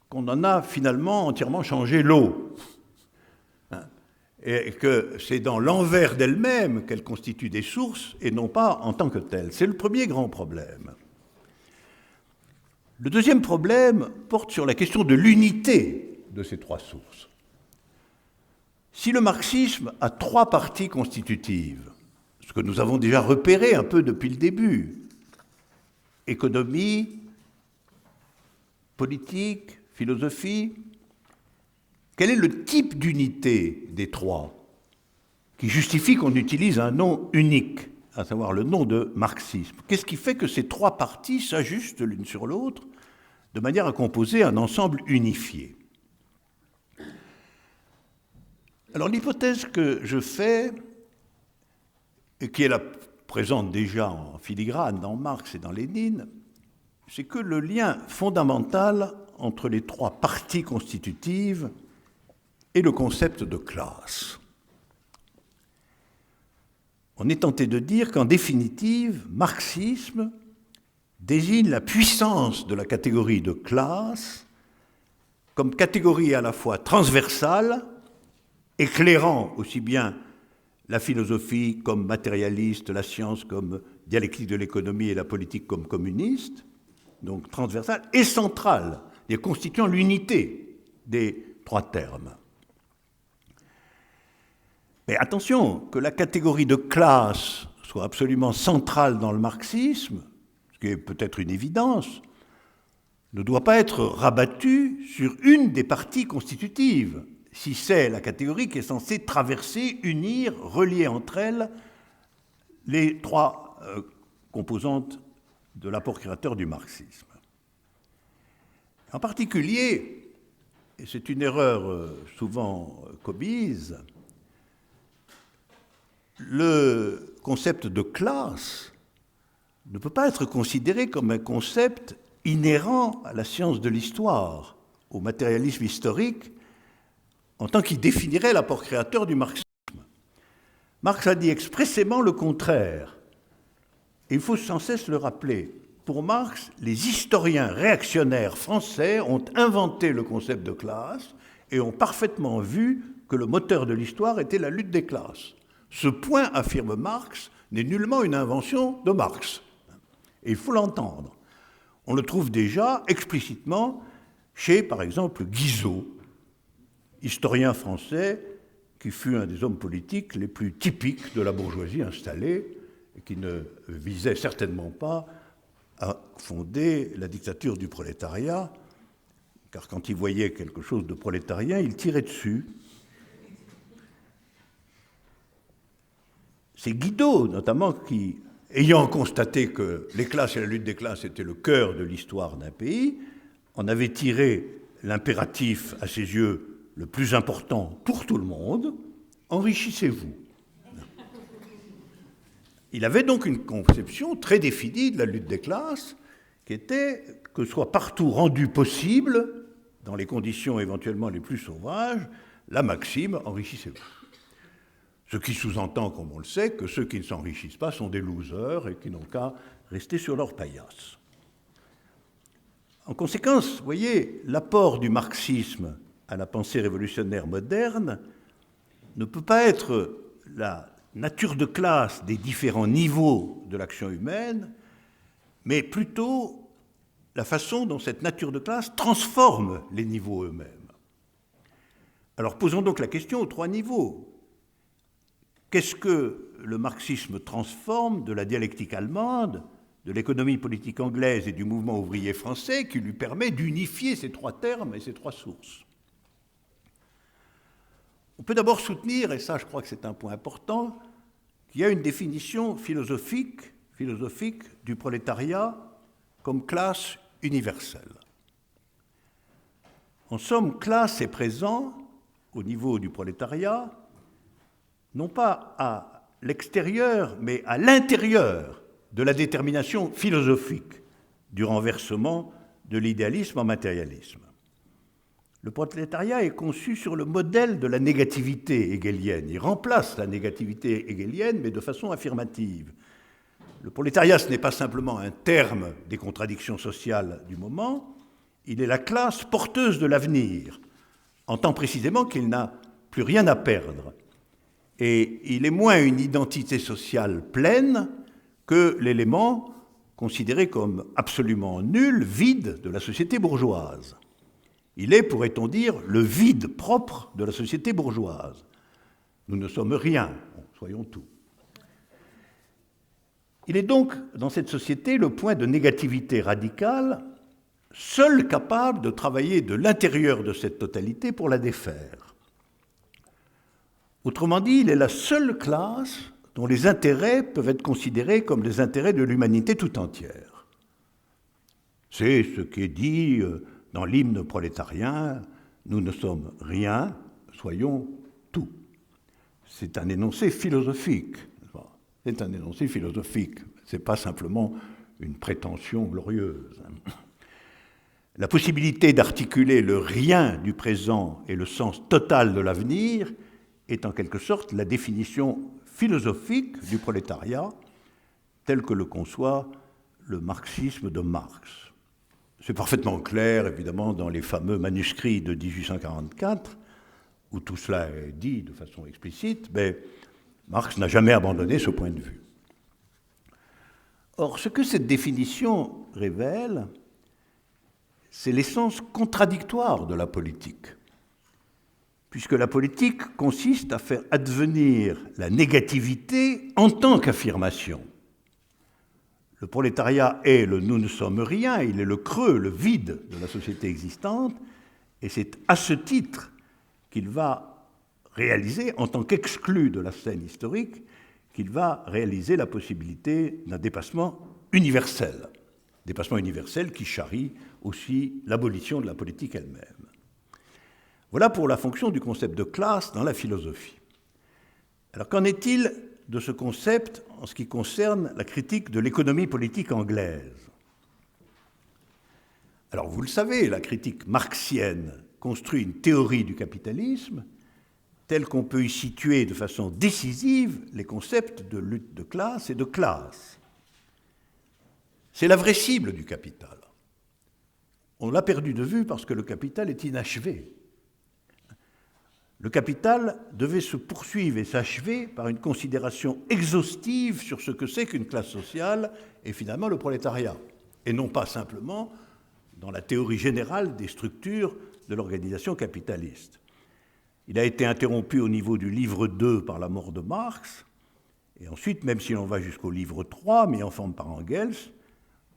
qu'on en a finalement entièrement changé l'eau. Et que c'est dans l'envers d'elle-même qu'elle constitue des sources et non pas en tant que telle. C'est le premier grand problème. Le deuxième problème porte sur la question de l'unité de ces trois sources. Si le marxisme a trois parties constitutives, ce que nous avons déjà repéré un peu depuis le début, économie, politique, philosophie, quel est le type d'unité des trois qui justifie qu'on utilise un nom unique, à savoir le nom de marxisme? Qu'est-ce qui fait que ces trois parties s'ajustent l'une sur l'autre de manière à composer un ensemble unifié? Alors l'hypothèse que je fais, et qui est là présente déjà en filigrane dans Marx et dans Lénine, c'est que le lien fondamental entre les trois parties constitutives est le concept de classe. On est tenté de dire qu'en définitive, marxisme désigne la puissance de la catégorie de classe comme catégorie à la fois transversale, éclairant aussi bien la philosophie comme matérialiste, la science comme dialectique de l'économie et la politique comme communiste, donc transversale et centrale, et constituant l'unité des trois termes. Mais attention, que la catégorie de classe soit absolument centrale dans le marxisme, ce qui est peut-être une évidence, ne doit pas être rabattue sur une des parties constitutives, si c'est la catégorie qui est censée traverser, unir, relier entre elles les trois composantes de l'apport créateur du marxisme. En particulier, et c'est une erreur souvent commise, le concept de classe ne peut pas être considéré comme un concept inhérent à la science de l'histoire, au matérialisme historique, en tant qu'il définirait l'apport créateur du marxisme. Marx a dit expressément le contraire. Et il faut sans cesse le rappeler. Pour Marx, les historiens réactionnaires français ont inventé le concept de classe et ont parfaitement vu que le moteur de l'histoire était la lutte des classes. Ce point, affirme Marx, n'est nullement une invention de Marx. Et il faut l'entendre. On le trouve déjà explicitement chez, par exemple, Guizot, historien français qui fut un des hommes politiques les plus typiques de la bourgeoisie installée et qui ne visait certainement pas à fonder la dictature du prolétariat, car quand il voyait quelque chose de prolétarien, il tirait dessus. C'est Guido, notamment, qui, ayant constaté que les classes et la lutte des classes étaient le cœur de l'histoire d'un pays, en avait tiré l'impératif, à ses yeux, le plus important pour tout le monde, enrichissez-vous. Il avait donc une conception très définie de la lutte des classes, qui était que soit partout rendu possible, dans les conditions éventuellement les plus sauvages, la maxime enrichissez-vous. Ce qui sous-entend, comme on le sait, que ceux qui ne s'enrichissent pas sont des losers et qui n'ont qu'à rester sur leur paillasse. En conséquence, vous voyez, l'apport du marxisme à la pensée révolutionnaire moderne ne peut pas être la nature de classe des différents niveaux de l'action humaine, mais plutôt la façon dont cette nature de classe transforme les niveaux eux-mêmes. Alors posons donc la question aux trois niveaux. Qu'est-ce que le marxisme transforme de la dialectique allemande, de l'économie politique anglaise et du mouvement ouvrier français qui lui permet d'unifier ces trois termes et ces trois sources? On peut d'abord soutenir, et ça je crois que c'est un point important, qu'il y a une définition philosophique du prolétariat comme classe universelle. En somme, classe est présent au niveau du prolétariat, non pas à l'extérieur, mais à l'intérieur de la détermination philosophique du renversement de l'idéalisme en matérialisme. Le prolétariat est conçu sur le modèle de la négativité hegelienne. Il remplace la négativité hegelienne, mais de façon affirmative. Le prolétariat, ce n'est pas simplement un terme des contradictions sociales du moment, il est la classe porteuse de l'avenir, en tant précisément qu'il n'a plus rien à perdre. Et il est moins une identité sociale pleine que l'élément considéré comme absolument nul, vide de la société bourgeoise. Il est, pourrait-on dire, le vide propre de la société bourgeoise. Nous ne sommes rien, soyons tout. Il est donc, dans cette société, le point de négativité radicale, seul capable de travailler de l'intérieur de cette totalité pour la défaire. Autrement dit, il est la seule classe dont les intérêts peuvent être considérés comme les intérêts de l'humanité tout entière. C'est ce qui est dit dans l'hymne prolétarien, nous ne sommes rien, soyons tout. C'est un énoncé philosophique. C'est un énoncé philosophique. Ce n'est pas simplement une prétention glorieuse. La possibilité d'articuler le rien du présent et le sens total de l'avenir est en quelque sorte la définition philosophique du prolétariat tel que le conçoit le marxisme de Marx. C'est parfaitement clair, évidemment, dans les fameux manuscrits de 1844, où tout cela est dit de façon explicite, mais Marx n'a jamais abandonné ce point de vue. Or, ce que cette définition révèle, c'est l'essence contradictoire de la politique, puisque la politique consiste à faire advenir la négativité en tant qu'affirmation. Le prolétariat est le « nous ne sommes rien », il est le creux, le vide de la société existante, et c'est à ce titre qu'il va réaliser, en tant qu'exclu de la scène historique, qu'il va réaliser la possibilité d'un dépassement universel qui charrie aussi l'abolition de la politique elle-même. Voilà pour la fonction du concept de classe dans la philosophie. Alors qu'en est-il de ce concept en ce qui concerne la critique de l'économie politique anglaise? Alors vous le savez, la critique marxienne construit une théorie du capitalisme telle qu'on peut y situer de façon décisive les concepts de lutte de classe et de classe. C'est la vraie cible du capital. On l'a perdu de vue parce que le capital est inachevé. Le capital devait se poursuivre et s'achever par une considération exhaustive sur ce que c'est qu'une classe sociale et finalement le prolétariat, et non pas simplement dans la théorie générale des structures de l'organisation capitaliste. Il a été interrompu au niveau du livre 2 par la mort de Marx, et ensuite, même si l'on va jusqu'au livre 3, mis en forme par Engels,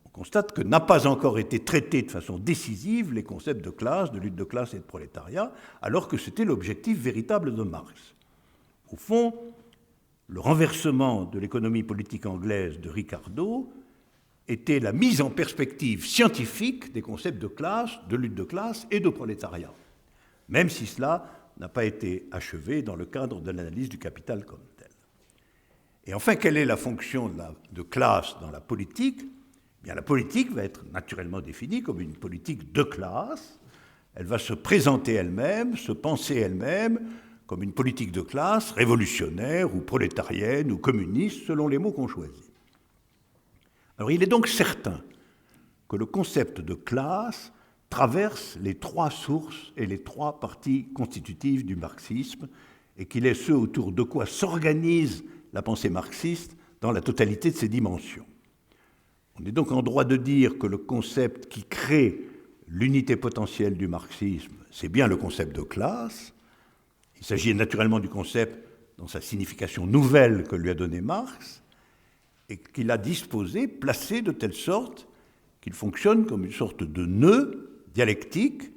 on constate que n'a pas encore été traité de façon décisive les concepts de classe, de lutte de classe et de prolétariat, alors que c'était l'objectif véritable de Marx. Au fond, le renversement de l'économie politique anglaise de Ricardo était la mise en perspective scientifique des concepts de classe, de lutte de classe et de prolétariat, même si cela n'a pas été achevé dans le cadre de l'analyse du capital comme tel. Et enfin, quelle est la fonction de classe dans la politique ? Eh bien, la politique va être naturellement définie comme une politique de classe. Elle va se présenter elle-même, se penser elle-même comme une politique de classe révolutionnaire ou prolétarienne ou communiste, selon les mots qu'on choisit. Alors, il est donc certain que le concept de classe traverse les trois sources et les trois parties constitutives du marxisme et qu'il est ce autour de quoi s'organise la pensée marxiste dans la totalité de ses dimensions. On est donc en droit de dire que le concept qui crée l'unité potentielle du marxisme, c'est bien le concept de classe. Il s'agit naturellement du concept dans sa signification nouvelle que lui a donnée Marx et qu'il a disposé, placé de telle sorte qu'il fonctionne comme une sorte de nœud dialectique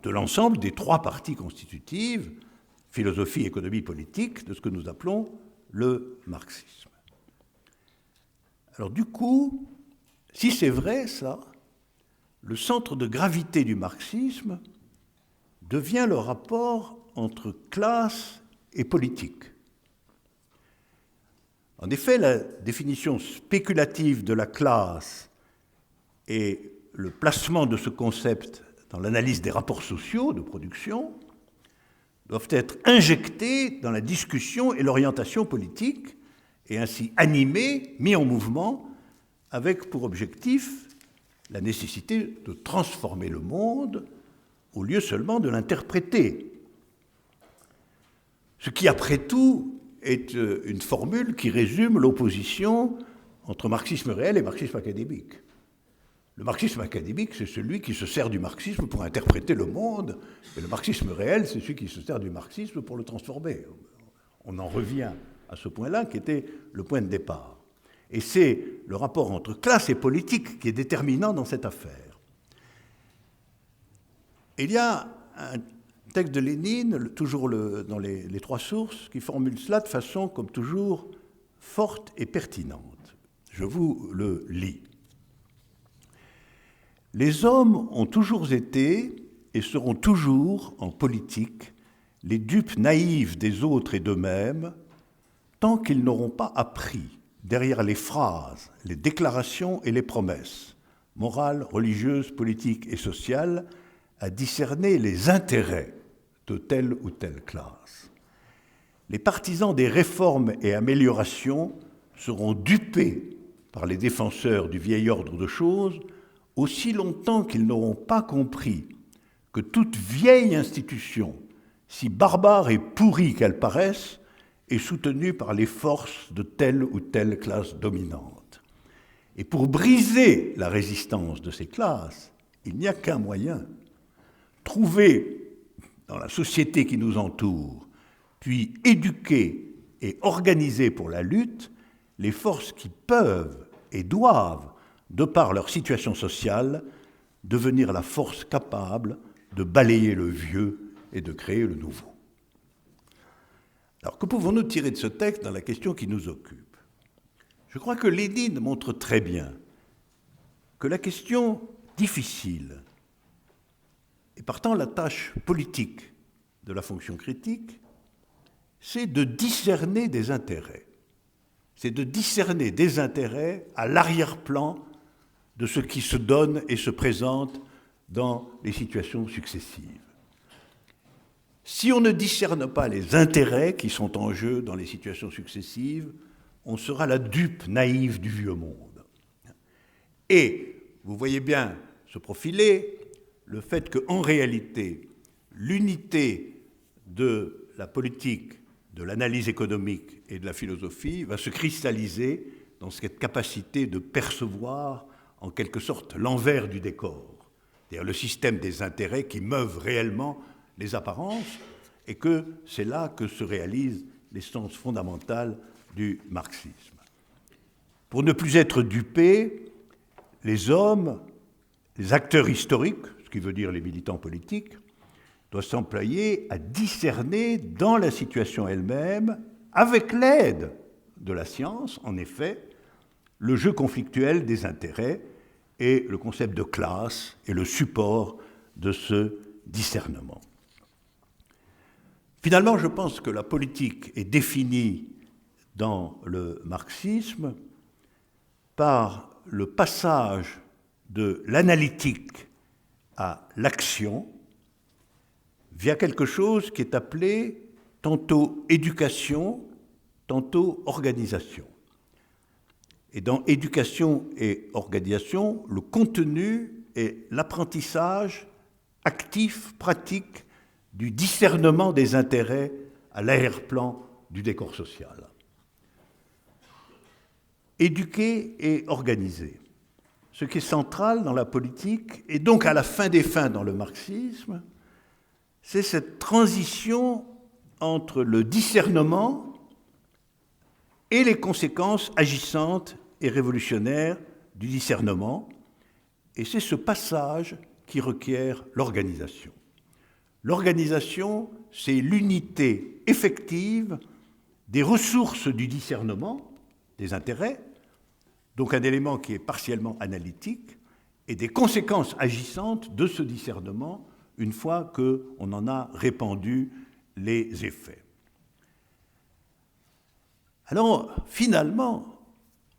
de l'ensemble des trois parties constitutives, philosophie, économie, politique, de ce que nous appelons le marxisme. Alors du coup, si c'est vrai ça, le centre de gravité du marxisme devient le rapport entre classe et politique. En effet, la définition spéculative de la classe et le placement de ce concept dans l'analyse des rapports sociaux de production doivent être injectés dans la discussion et l'orientation politique et ainsi animés, mis en mouvement, avec pour objectif la nécessité de transformer le monde au lieu seulement de l'interpréter. Ce qui, après tout, est une formule qui résume l'opposition entre marxisme réel et marxisme académique. Le marxisme académique, c'est celui qui se sert du marxisme pour interpréter le monde, et le marxisme réel, c'est celui qui se sert du marxisme pour le transformer. On en revient à ce point-là qui était le point de départ. Et c'est le rapport entre classe et politique qui est déterminant dans cette affaire. Il y a un texte de Lénine, toujours dans les trois sources, qui formule cela de façon, comme toujours, forte et pertinente. Je vous le lis. Les hommes ont toujours été et seront toujours, en politique, les dupes naïves des autres et d'eux-mêmes, tant qu'ils n'auront pas appris, derrière les phrases, les déclarations et les promesses, morales, religieuses, politiques et sociales, à discerner les intérêts de telle ou telle classe. Les partisans des réformes et améliorations seront dupés par les défenseurs du vieil ordre de choses aussi longtemps qu'ils n'auront pas compris que toute vieille institution, si barbare et pourrie qu'elle paraisse, est soutenu par les forces de telle ou telle classe dominante. Et pour briser la résistance de ces classes, il n'y a qu'un moyen: trouver dans la société qui nous entoure, puis éduquer et organiser pour la lutte les forces qui peuvent et doivent, de par leur situation sociale, devenir la force capable de balayer le vieux et de créer le nouveau. Alors, que pouvons-nous tirer de ce texte dans la question qui nous occupe? Je crois que Lénine montre très bien que la question difficile, et partant la tâche politique de la fonction critique, c'est de discerner des intérêts. C'est de discerner des intérêts à l'arrière-plan de ce qui se donne et se présente dans les situations successives. Si on ne discerne pas les intérêts qui sont en jeu dans les situations successives, on sera la dupe naïve du vieux monde. Et vous voyez bien se profiler le fait qu'en réalité, l'unité de la politique, de l'analyse économique et de la philosophie va se cristalliser dans cette capacité de percevoir en quelque sorte l'envers du décor, c'est-à-dire le système des intérêts qui meuvent réellement les apparences, et que c'est là que se réalise l'essence fondamentale du marxisme. Pour ne plus être dupés, les hommes, les acteurs historiques, ce qui veut dire les militants politiques, doivent s'employer à discerner dans la situation elle-même, avec l'aide de la science, en effet, le jeu conflictuel des intérêts, et le concept de classe est le support de ce discernement. Finalement, je pense que la politique est définie dans le marxisme par le passage de l'analytique à l'action via quelque chose qui est appelé tantôt éducation, tantôt organisation. Et dans éducation et organisation, le contenu est l'apprentissage actif, pratique, du discernement des intérêts à l'arrière-plan du décor social. Éduquer et organiser. Ce qui est central dans la politique, et donc à la fin des fins dans le marxisme, c'est cette transition entre le discernement et les conséquences agissantes et révolutionnaires du discernement, et c'est ce passage qui requiert l'organisation. L'organisation, c'est l'unité effective des ressources du discernement, des intérêts, donc un élément qui est partiellement analytique, et des conséquences agissantes de ce discernement une fois qu'on en a répandu les effets. Alors, finalement,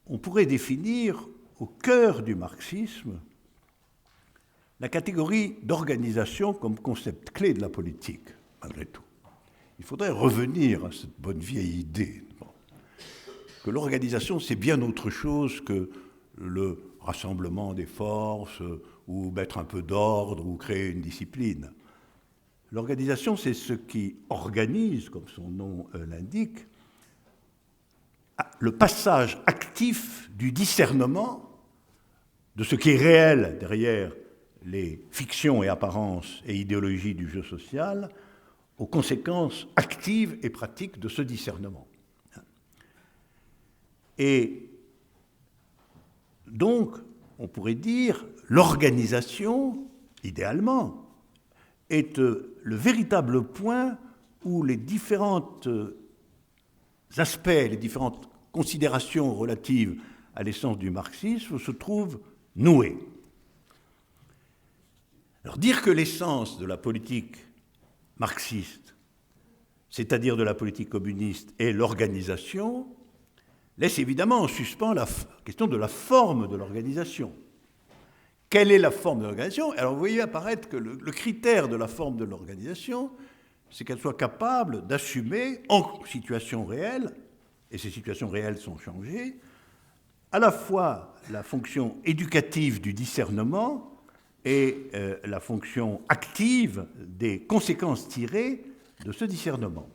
on pourrait définir au cœur du marxisme la catégorie d'organisation comme concept clé de la politique, malgré tout. Il faudrait revenir à cette bonne vieille idée, que l'organisation, c'est bien autre chose que le rassemblement des forces, ou mettre un peu d'ordre, ou créer une discipline. L'organisation, c'est ce qui organise, comme son nom l'indique, le passage actif du discernement de ce qui est réel derrière les fictions et apparences et idéologies du jeu social aux conséquences actives et pratiques de ce discernement. Et donc, on pourrait dire, l'organisation, idéalement, est le véritable point où les différents aspects, les différentes considérations relatives à l'essence du marxisme se trouvent nouées. Alors dire que l'essence de la politique marxiste, c'est-à-dire de la politique communiste, est l'organisation, laisse évidemment en suspens la question de la forme de l'organisation. Quelle est la forme de l'organisation? Alors vous voyez apparaître que le critère de la forme de l'organisation, c'est qu'elle soit capable d'assumer en situation réelle, et ces situations réelles sont changées, à la fois la fonction éducative du discernement et la fonction active des conséquences tirées de ce discernement.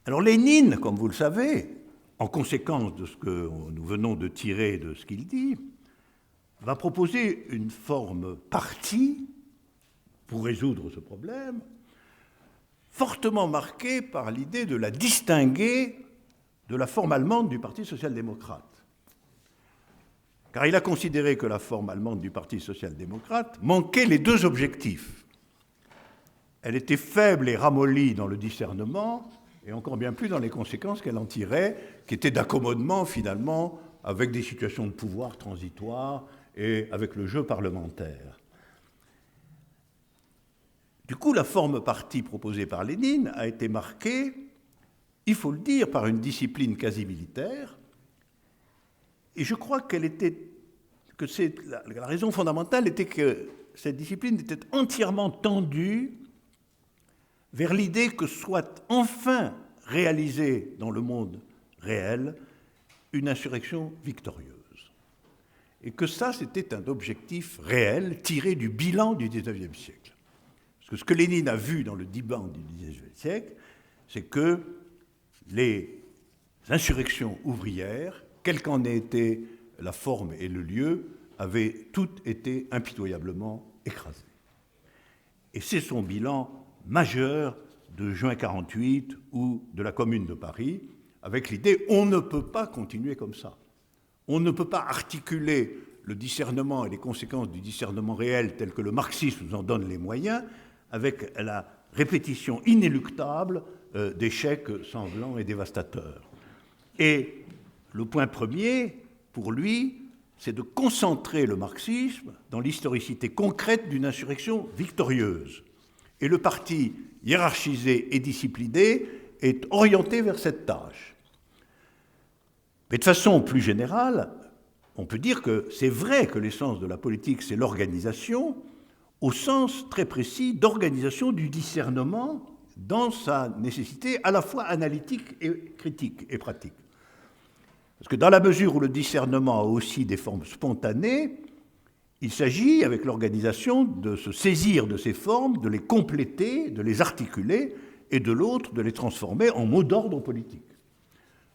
Alors Lénine, comme vous le savez, en conséquence de ce que nous venons de tirer de ce qu'il dit, va proposer une forme partie pour résoudre ce problème, fortement marquée par l'idée de la distinguer de la forme allemande du Parti social-démocrate. Car il a considéré que la forme allemande du Parti social-démocrate manquait les deux objectifs. Elle était faible et ramollie dans le discernement, et encore bien plus dans les conséquences qu'elle en tirait, qui étaient d'accommodement finalement avec des situations de pouvoir transitoires et avec le jeu parlementaire. Du coup, la forme partie proposée par Lénine a été marquée, il faut le dire, par une discipline quasi militaire, et je crois la raison fondamentale était que cette discipline était entièrement tendue vers l'idée que soit enfin réalisée dans le monde réel une insurrection victorieuse. Et que ça, c'était un objectif réel tiré du bilan du XIXe siècle. Parce que ce que Lénine a vu dans le bilan du XIXe siècle, c'est que les insurrections ouvrières, quelle qu'en ait été la forme et le lieu, avaient toutes été impitoyablement écrasées. Et c'est son bilan majeur de juin 1948 ou de la Commune de Paris, avec l'idée on ne peut pas continuer comme ça. On ne peut pas articuler le discernement et les conséquences du discernement réel tel que le marxisme nous en donne les moyens avec la répétition inéluctable d'échecs sanglants et dévastateurs. Et le point premier, pour lui, c'est de concentrer le marxisme dans l'historicité concrète d'une insurrection victorieuse. Et le parti hiérarchisé et discipliné est orienté vers cette tâche. Mais de façon plus générale, on peut dire que c'est vrai que l'essence de la politique, c'est l'organisation, au sens très précis d'organisation du discernement dans sa nécessité à la fois analytique et critique et pratique. Parce que dans la mesure où le discernement a aussi des formes spontanées, il s'agit, avec l'organisation, de se saisir de ces formes, de les compléter, de les articuler, et de l'autre, de les transformer en mots d'ordre politique.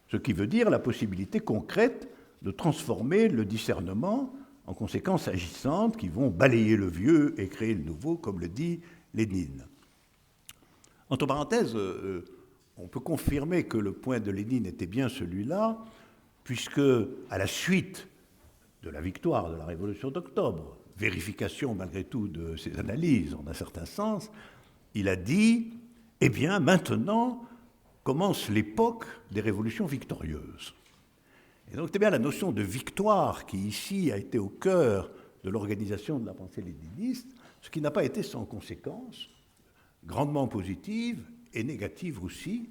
Ce qui veut dire la possibilité concrète de transformer le discernement en conséquences agissantes qui vont balayer le vieux et créer le nouveau, comme le dit Lénine. Entre parenthèses, on peut confirmer que le point de Lénine était bien celui-là, puisque, à la suite de la victoire de la Révolution d'octobre, vérification malgré tout de ses analyses en un certain sens, il a dit « Eh bien, maintenant commence l'époque des révolutions victorieuses ». Et donc c'est bien la notion de victoire qui ici a été au cœur de l'organisation de la pensée léniniste, ce qui n'a pas été sans conséquences, grandement positives et négatives aussi,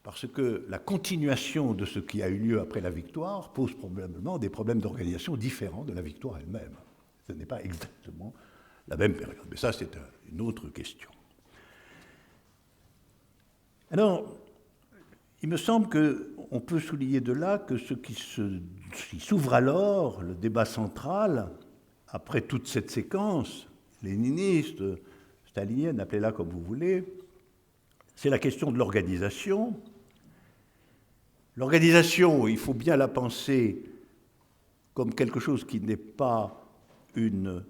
parce que la continuation de ce qui a eu lieu après la victoire pose probablement des problèmes d'organisation différents de la victoire elle-même. Ce n'est pas exactement la même période, mais ça c'est une autre question. Alors, il me semble qu'on peut souligner de là que ce qui s'ouvre alors, le débat central, après toute cette séquence, léniniste, stalinienne, appelez-la comme vous voulez, c'est la question de l'organisation. L'organisation, il faut bien la penser comme quelque chose qui n'est pas un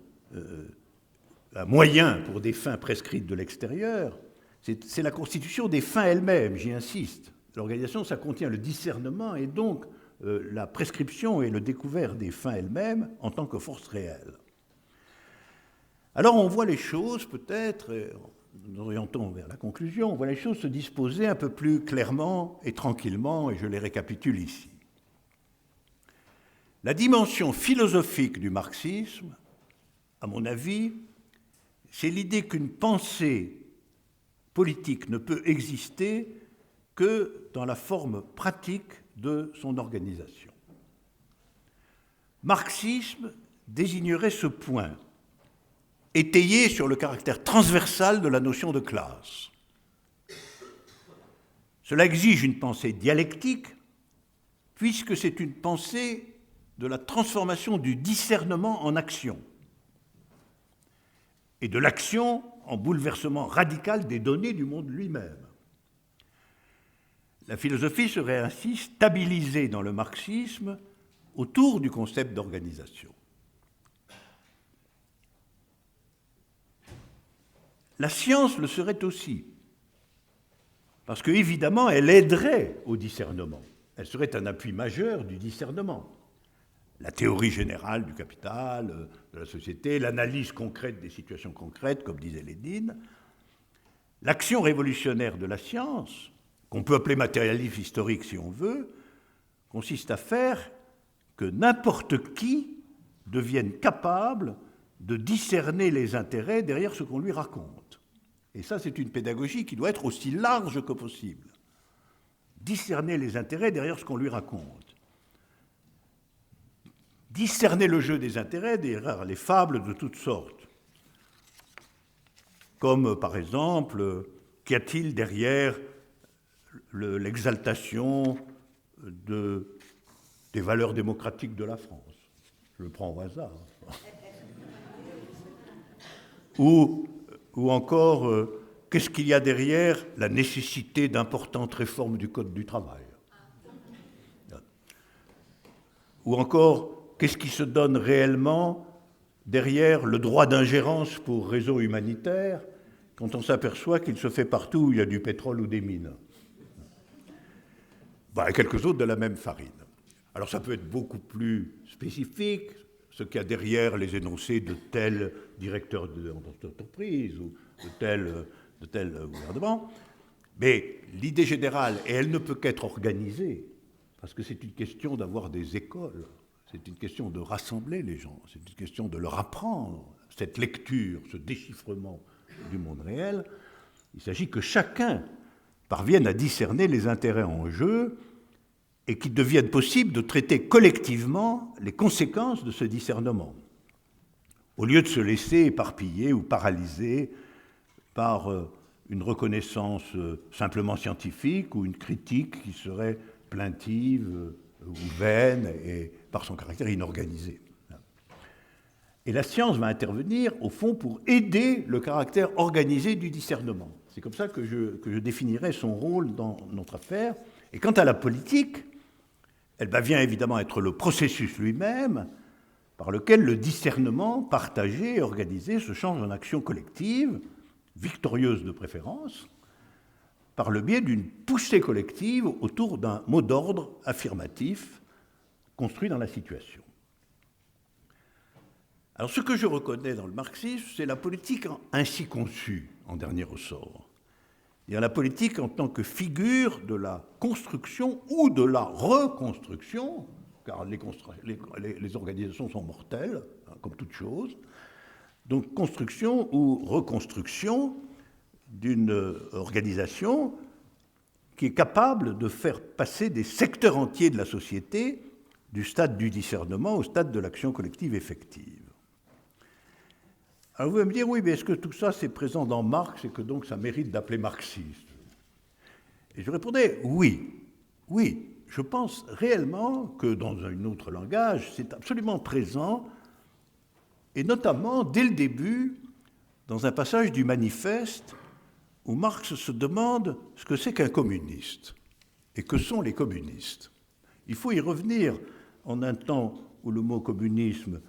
moyen pour des fins prescrites de l'extérieur, c'est la constitution des fins elles-mêmes, j'y insiste. L'organisation, ça contient le discernement et donc la prescription et le découvert des fins elles-mêmes en tant que force réelle. Alors on voit les choses peut-être, nous orientons vers la conclusion, on voit les choses se disposer un peu plus clairement et tranquillement, et je les récapitule ici. La dimension philosophique du marxisme, à mon avis, c'est l'idée qu'une pensée politique ne peut exister que dans la forme pratique de son organisation. Marxisme désignerait ce point, étayé sur le caractère transversal de la notion de classe. Cela exige une pensée dialectique, puisque c'est une pensée de la transformation du discernement en action, et de l'action en bouleversement radical des données du monde lui-même. La philosophie serait ainsi stabilisée dans le marxisme autour du concept d'organisation. La science le serait aussi, parce qu'évidemment, elle aiderait au discernement. Elle serait un appui majeur du discernement. La théorie générale du capital, de la société, l'analyse concrète des situations concrètes, comme disait Lénine. L'action révolutionnaire de la science, qu'on peut appeler matérialisme historique si on veut, consiste à faire que n'importe qui devienne capable de discerner les intérêts derrière ce qu'on lui raconte. Et ça, c'est une pédagogie qui doit être aussi large que possible. Discerner les intérêts derrière ce qu'on lui raconte. Discerner le jeu des intérêts derrière les fables de toutes sortes. Comme, par exemple, qu'y a-t-il derrière l'exaltation des valeurs démocratiques de la France? Je le prends au hasard. Ou encore, qu'est-ce qu'il y a derrière la nécessité d'importantes réformes du Code du travail? Ou encore, qu'est-ce qui se donne réellement derrière le droit d'ingérence pour réseau humanitaire quand on s'aperçoit qu'il se fait partout où il y a du pétrole ou des mines? Et quelques autres de la même farine. Alors ça peut être beaucoup plus spécifique, ce qu'il y a derrière les énoncés de tel directeur d'entreprise ou de tel gouvernement. Mais l'idée générale, et elle ne peut qu'être organisée, parce que c'est une question d'avoir des écoles, c'est une question de rassembler les gens, c'est une question de leur apprendre cette lecture, ce déchiffrement du monde réel. Il s'agit que chacun parvienne à discerner les intérêts en jeu et qu'il devienne possible de traiter collectivement les conséquences de ce discernement, au lieu de se laisser éparpiller ou paralyser par une reconnaissance simplement scientifique ou une critique qui serait plaintive ou vaine et par son caractère inorganisé. Et la science va intervenir, au fond, pour aider le caractère organisé du discernement. C'est comme ça que je définirais son rôle dans notre affaire. Et quant à la politique, elle va bien évidemment être le processus lui-même par lequel le discernement partagé et organisé se change en action collective, victorieuse de préférence, par le biais d'une poussée collective autour d'un mot d'ordre affirmatif construit dans la situation. Alors ce que je reconnais dans le marxisme, c'est la politique ainsi conçue, en dernier ressort. C'est-à-dire la politique en tant que figure de la construction ou de la reconstruction, car les organisations sont mortelles, comme toute chose, donc construction ou reconstruction d'une organisation qui est capable de faire passer des secteurs entiers de la société du stade du discernement au stade de l'action collective effective. Alors vous allez me dire, oui, mais est-ce que tout ça c'est présent dans Marx et que donc ça mérite d'appeler marxiste? Et je répondais, oui, je pense réellement que dans un autre langage, c'est absolument présent, et notamment dès le début, dans un passage du manifeste, où Marx se demande ce que c'est qu'un communiste, et que sont les communistes. Il faut y revenir en un temps où le mot communisme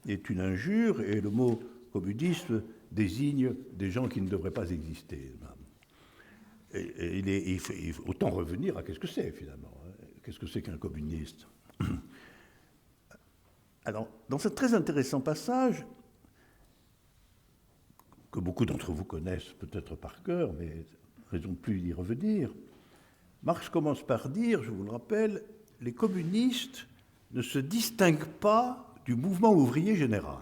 est une injure, et le mot communisme désigne des gens qui ne devraient pas exister. Et il faut autant revenir à qu'est-ce que c'est finalement. Qu'est-ce que c'est qu'un communiste? Alors, dans ce très intéressant passage, que beaucoup d'entre vous connaissent peut-être par cœur, mais raison de plus d'y revenir, Marx commence par dire, je vous le rappelle, les communistes ne se distinguent pas du mouvement ouvrier général.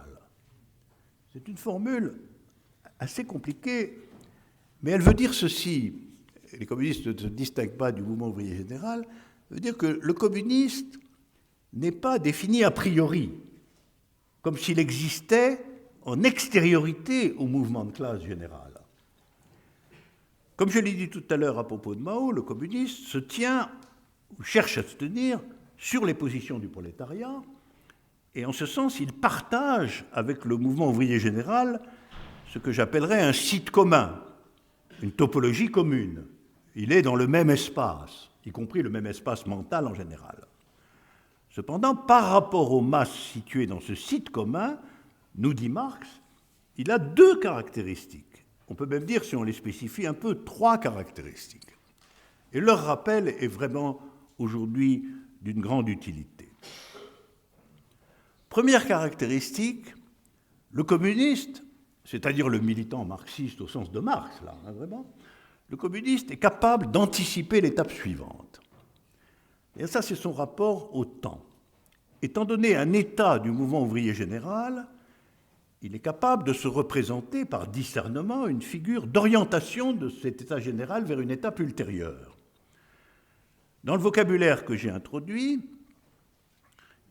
C'est une formule assez compliquée, mais elle veut dire ceci. Les communistes ne se distinguent pas du mouvement ouvrier général, ça veut dire que le communiste n'est pas défini a priori, comme s'il existait en extériorité au mouvement de classe général. Comme je l'ai dit tout à l'heure à propos de Mao, le communiste se tient, ou cherche à se tenir, sur les positions du prolétariat, et en ce sens, il partage avec le mouvement ouvrier général ce que j'appellerais un site commun, une topologie commune. Il est dans le même espace. y compris le même espace mental en général. Cependant, par rapport aux masses situées dans ce site commun, nous dit Marx, il a deux caractéristiques. On peut même dire, si on les spécifie un peu, trois caractéristiques. Et leur rappel est vraiment aujourd'hui d'une grande utilité. Première caractéristique, le communiste, c'est-à-dire le militant marxiste au sens de Marx, là, vraiment, le communiste est capable d'anticiper l'étape suivante. Et ça, c'est son rapport au temps. Étant donné un état du mouvement ouvrier général, il est capable de se représenter par discernement une figure d'orientation de cet état général vers une étape ultérieure. Dans le vocabulaire que j'ai introduit,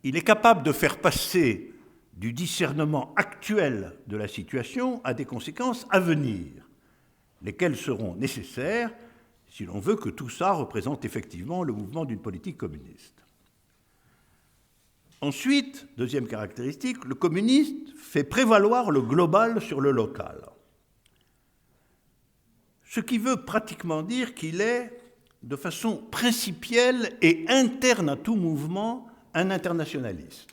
il est capable de faire passer du discernement actuel de la situation à des conséquences à venir, lesquelles seront nécessaires si l'on veut que tout ça représente effectivement le mouvement d'une politique communiste. Ensuite, deuxième caractéristique, le communiste fait prévaloir le global sur le local. Ce qui veut pratiquement dire qu'il est, de façon principielle et interne à tout mouvement, un internationaliste.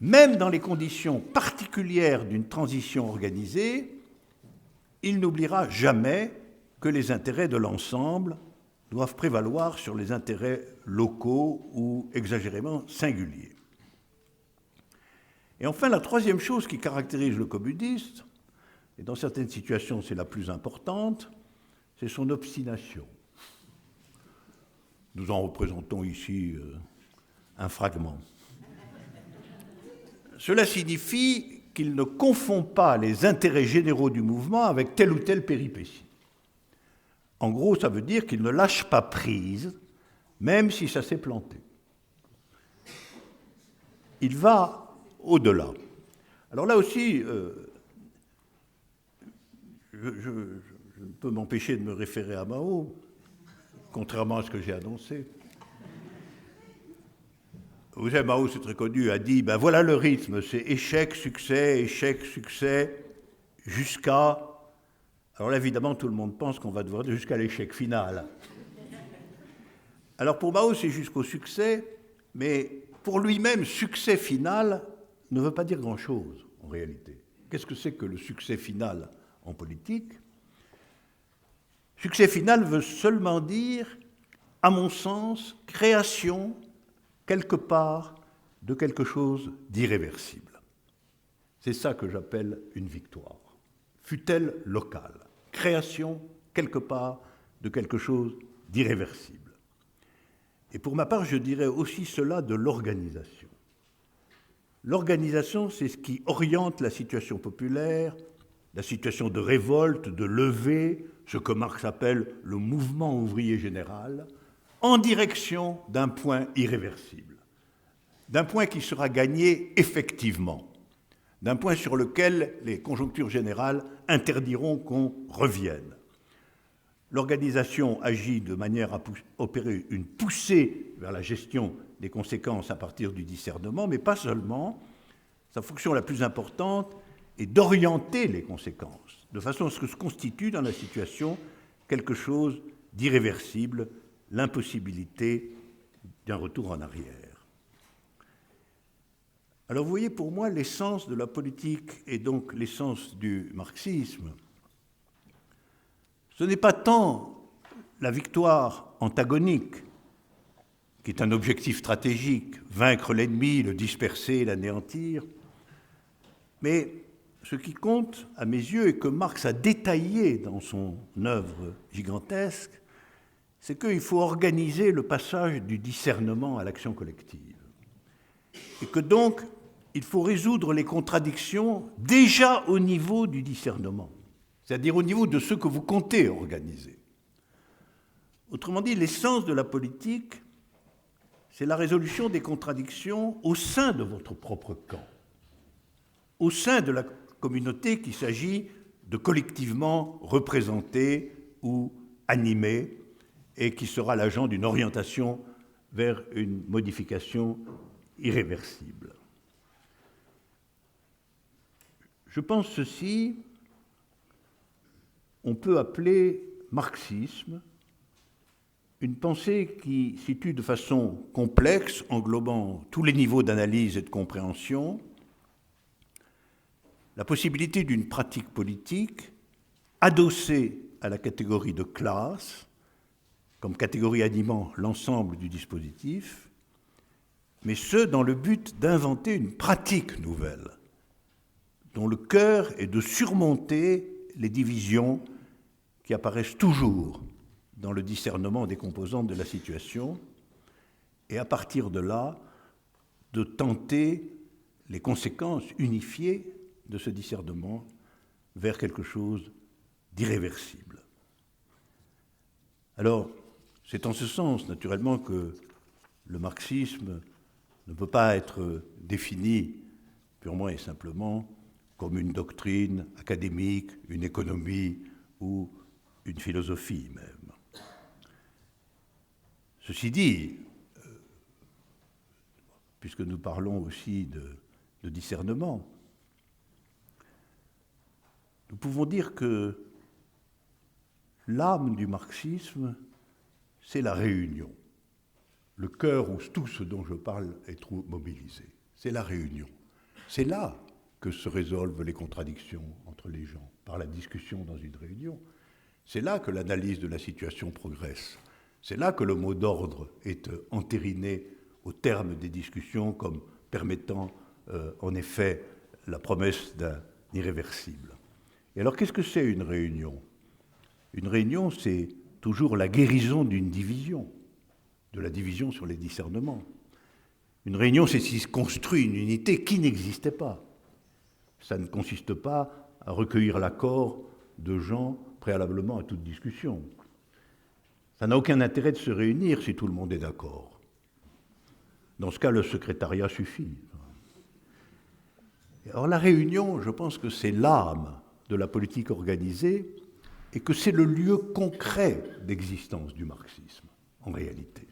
Même dans les conditions particulières d'une transition organisée, il n'oubliera jamais que les intérêts de l'ensemble doivent prévaloir sur les intérêts locaux ou exagérément singuliers. Et enfin, la troisième chose qui caractérise le communiste, et dans certaines situations c'est la plus importante, c'est son obstination. Nous en représentons ici un fragment. Cela signifie qu'il ne confond pas les intérêts généraux du mouvement avec telle ou telle péripétie. En gros, ça veut dire qu'il ne lâche pas prise, même si ça s'est planté. Il va au-delà. Alors là aussi, je ne peux m'empêcher de me référer à Mao, contrairement à ce que j'ai annoncé. Vous savez, Mao, c'est très connu, a dit, ben voilà le rythme, c'est échec, succès, jusqu'à... Alors là, évidemment, tout le monde pense qu'on va devoir dire jusqu'à l'échec final. Alors pour Mao, c'est jusqu'au succès, mais pour lui-même, succès final ne veut pas dire grand-chose, en réalité. Qu'est-ce que c'est que le succès final en politique ? Succès final veut seulement dire, à mon sens, création, quelque part, de quelque chose d'irréversible. C'est ça que j'appelle une victoire, fût-elle locale. Création, quelque part, de quelque chose d'irréversible. Et pour ma part, je dirais aussi cela de l'organisation. L'organisation, c'est ce qui oriente la situation populaire, la situation de révolte, de levée, ce que Marx appelle le mouvement ouvrier général, en direction d'un point irréversible, d'un point qui sera gagné effectivement, d'un point sur lequel les conjonctures générales interdiront qu'on revienne. L'organisation agit de manière à opérer une poussée vers la gestion des conséquences à partir du discernement, mais pas seulement. Sa fonction la plus importante est d'orienter les conséquences, de façon à ce que se constitue dans la situation quelque chose d'irréversible, l'impossibilité d'un retour en arrière. Alors vous voyez, pour moi, l'essence de la politique et donc l'essence du marxisme, ce n'est pas tant la victoire antagonique, qui est un objectif stratégique, vaincre l'ennemi, le disperser, l'anéantir, mais ce qui compte, à mes yeux, et que Marx a détaillé dans son œuvre gigantesque, c'est qu'il faut organiser le passage du discernement à l'action collective. Et que donc, il faut résoudre les contradictions déjà au niveau du discernement, c'est-à-dire au niveau de ce que vous comptez organiser. Autrement dit, l'essence de la politique, c'est la résolution des contradictions au sein de votre propre camp, au sein de la communauté qu'il s'agit de collectivement représenter ou animer et qui sera l'agent d'une orientation vers une modification irréversible. Je pense ceci, on peut appeler marxisme une pensée qui situe de façon complexe, englobant tous les niveaux d'analyse et de compréhension, la possibilité d'une pratique politique adossée à la catégorie de classe, comme catégorie animant l'ensemble du dispositif, mais ce, dans le but d'inventer une pratique nouvelle, dont le cœur est de surmonter les divisions qui apparaissent toujours dans le discernement des composantes de la situation, et à partir de là, de tenter les conséquences unifiées de ce discernement vers quelque chose d'irréversible. Alors, c'est en ce sens, naturellement, que le marxisme ne peut pas être défini purement et simplement comme une doctrine académique, une économie ou une philosophie même. Ceci dit, puisque nous parlons aussi de discernement, nous pouvons dire que l'âme du marxisme, c'est la réunion. Le cœur où tout ce dont je parle est trop mobilisé. C'est la réunion. C'est là que se résolvent les contradictions entre les gens, par la discussion dans une réunion. C'est là que l'analyse de la situation progresse. C'est là que le mot d'ordre est entériné au terme des discussions comme permettant en effet la promesse d'un irréversible. Et alors qu'est-ce que c'est une réunion ? Une réunion, c'est toujours la guérison d'une division, de la division sur les discernements. Une réunion, c'est s'il se construit une unité qui n'existait pas. Ça ne consiste pas à recueillir l'accord de gens préalablement à toute discussion. Ça n'a aucun intérêt de se réunir si tout le monde est d'accord. Dans ce cas, le secrétariat suffit. Alors la réunion, je pense que c'est l'âme de la politique organisée et que c'est le lieu concret d'existence du marxisme, en réalité.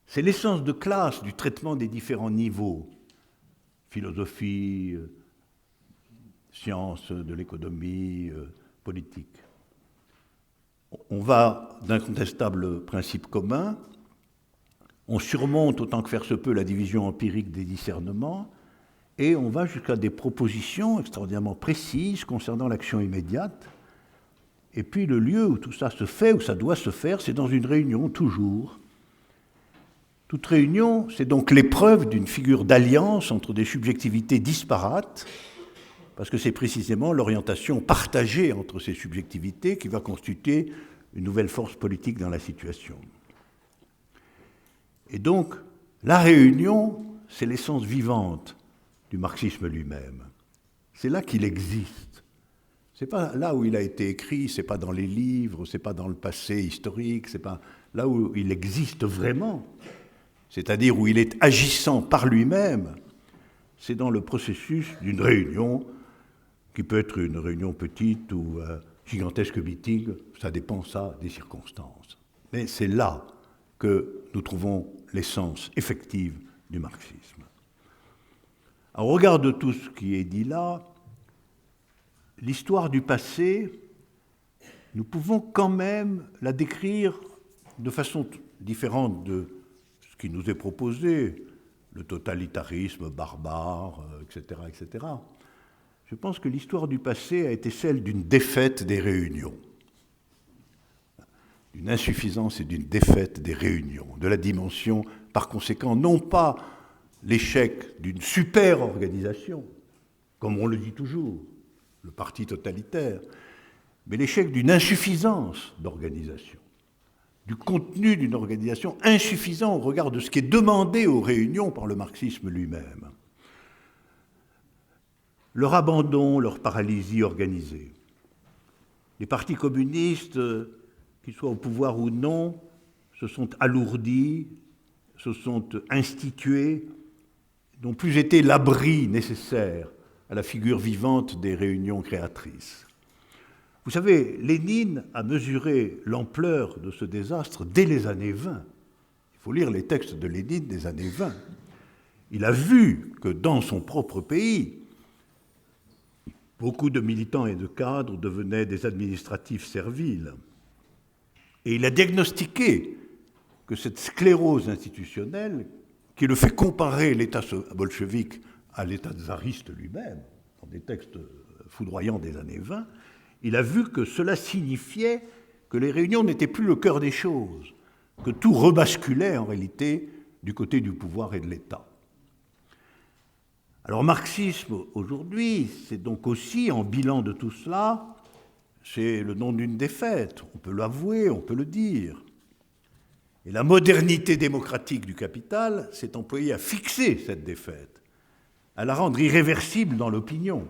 C'est l'essence de classe du traitement des différents niveaux, philosophie, sciences de l'économie, politique. On va d'incontestables principes communs, on surmonte autant que faire se peut la division empirique des discernements, et on va jusqu'à des propositions extraordinairement précises concernant l'action immédiate. Et puis le lieu où tout ça se fait, où ça doit se faire, c'est dans une réunion, toujours. Toute réunion, c'est donc l'épreuve d'une figure d'alliance entre des subjectivités disparates, parce que c'est précisément l'orientation partagée entre ces subjectivités qui va constituer une nouvelle force politique dans la situation. Et donc, la réunion, c'est l'essence vivante du marxisme lui-même. C'est là qu'il existe. C'est pas là où il a été écrit, c'est pas dans les livres, c'est pas dans le passé historique, c'est pas là où il existe vraiment, c'est-à-dire où il est agissant par lui-même, c'est dans le processus d'une réunion qui peut être une réunion petite ou un gigantesque meeting, ça dépend ça des circonstances. Mais c'est là que nous trouvons l'essence effective du marxisme. Au regard de tout ce qui est dit là, l'histoire du passé, nous pouvons quand même la décrire de façon différente de ce qui nous est proposé, le totalitarisme barbare, etc., etc. Je pense que l'histoire du passé a été celle d'une défaite des réunions, d'une insuffisance et d'une défaite des réunions, de la dimension, par conséquent, non pas l'échec d'une super organisation, comme on le dit toujours, le parti totalitaire, mais l'échec d'une insuffisance d'organisation, du contenu d'une organisation insuffisant au regard de ce qui est demandé aux réunions par le marxisme lui-même. Leur abandon, leur paralysie organisée. Les partis communistes, qu'ils soient au pouvoir ou non, se sont alourdis, se sont institués, n'ont plus été l'abri nécessaire à la figure vivante des réunions créatrices. Vous savez, Lénine a mesuré l'ampleur de ce désastre dès les années 20. Il faut lire les textes de Lénine des années 20. Il a vu que dans son propre pays, beaucoup de militants et de cadres devenaient des administratifs serviles. Et il a diagnostiqué que cette sclérose institutionnelle, qui le fait comparer l'État bolchevique à l'État tsariste lui-même, dans des textes foudroyants des années 20, il a vu que cela signifiait que les réunions n'étaient plus le cœur des choses, que tout rebasculait en réalité du côté du pouvoir et de l'État. Alors, marxisme, aujourd'hui, c'est donc aussi, en bilan de tout cela, c'est le nom d'une défaite. On peut l'avouer, on peut le dire. Et la modernité démocratique du capital s'est employée à fixer cette défaite, à la rendre irréversible dans l'opinion,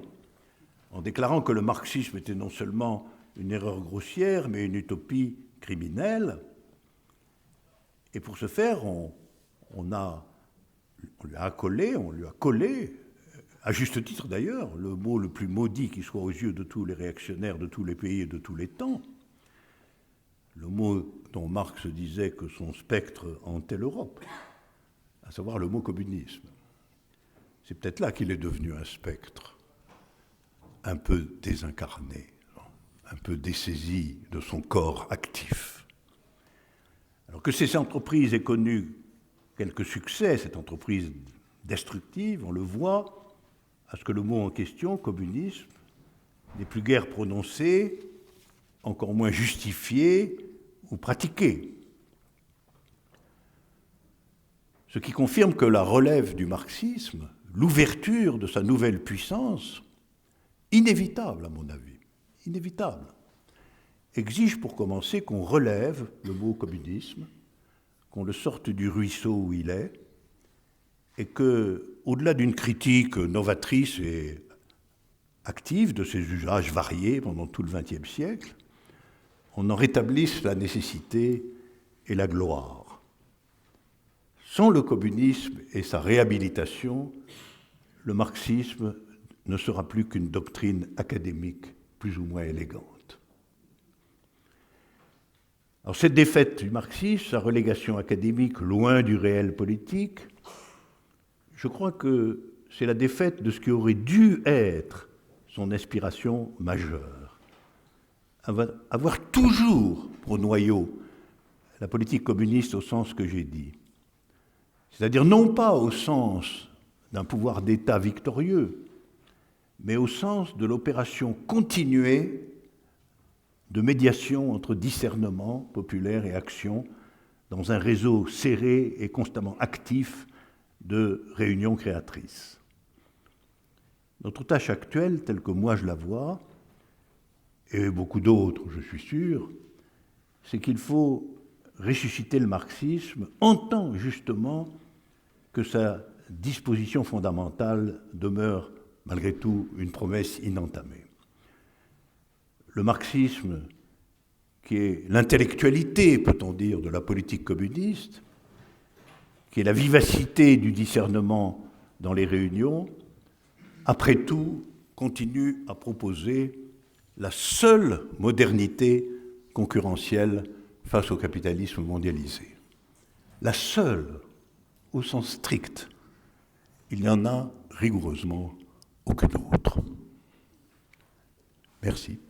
en déclarant que le marxisme était non seulement une erreur grossière, mais une utopie criminelle. Et pour ce faire, on lui a collé, à juste titre d'ailleurs, le mot le plus maudit qui soit aux yeux de tous les réactionnaires de tous les pays et de tous les temps, le mot dont Marx disait que son spectre hantait l'Europe, à savoir le mot communisme. C'est peut-être là qu'il est devenu un spectre, un peu désincarné, un peu dessaisi de son corps actif. Alors que ces entreprises aient connu quelques succès, cette entreprise destructive, on le voit, à ce que le mot en question, communisme, n'est plus guère prononcé, encore moins justifié ou pratiqué. Ce qui confirme que la relève du marxisme, l'ouverture de sa nouvelle puissance, inévitable à mon avis, inévitable, exige pour commencer qu'on relève le mot communisme, qu'on le sorte du ruisseau où il est, et que, au-delà d'une critique novatrice et active de ses usages variés pendant tout le XXe siècle, on en rétablisse la nécessité et la gloire. Sans le communisme et sa réhabilitation, le marxisme ne sera plus qu'une doctrine académique plus ou moins élégante. Alors cette défaite du marxisme, sa relégation académique loin du réel politique, je crois que c'est la défaite de ce qui aurait dû être son aspiration majeure. Avoir toujours pour noyau la politique communiste au sens que j'ai dit. C'est-à-dire non pas au sens d'un pouvoir d'État victorieux, mais au sens de l'opération continuée de médiation entre discernement populaire et action dans un réseau serré et constamment actif de réunions créatrices. Notre tâche actuelle, telle que moi je la vois, et beaucoup d'autres, je suis sûr, c'est qu'il faut ressusciter le marxisme en tant justement que sa disposition fondamentale demeure malgré tout une promesse inentamée. Le marxisme, qui est l'intellectualité, peut-on dire, de la politique communiste, qui est la vivacité du discernement dans les réunions, après tout, continue à proposer la seule modernité concurrentielle face au capitalisme mondialisé. La seule, au sens strict. Il n'y en a rigoureusement aucune autre. Merci.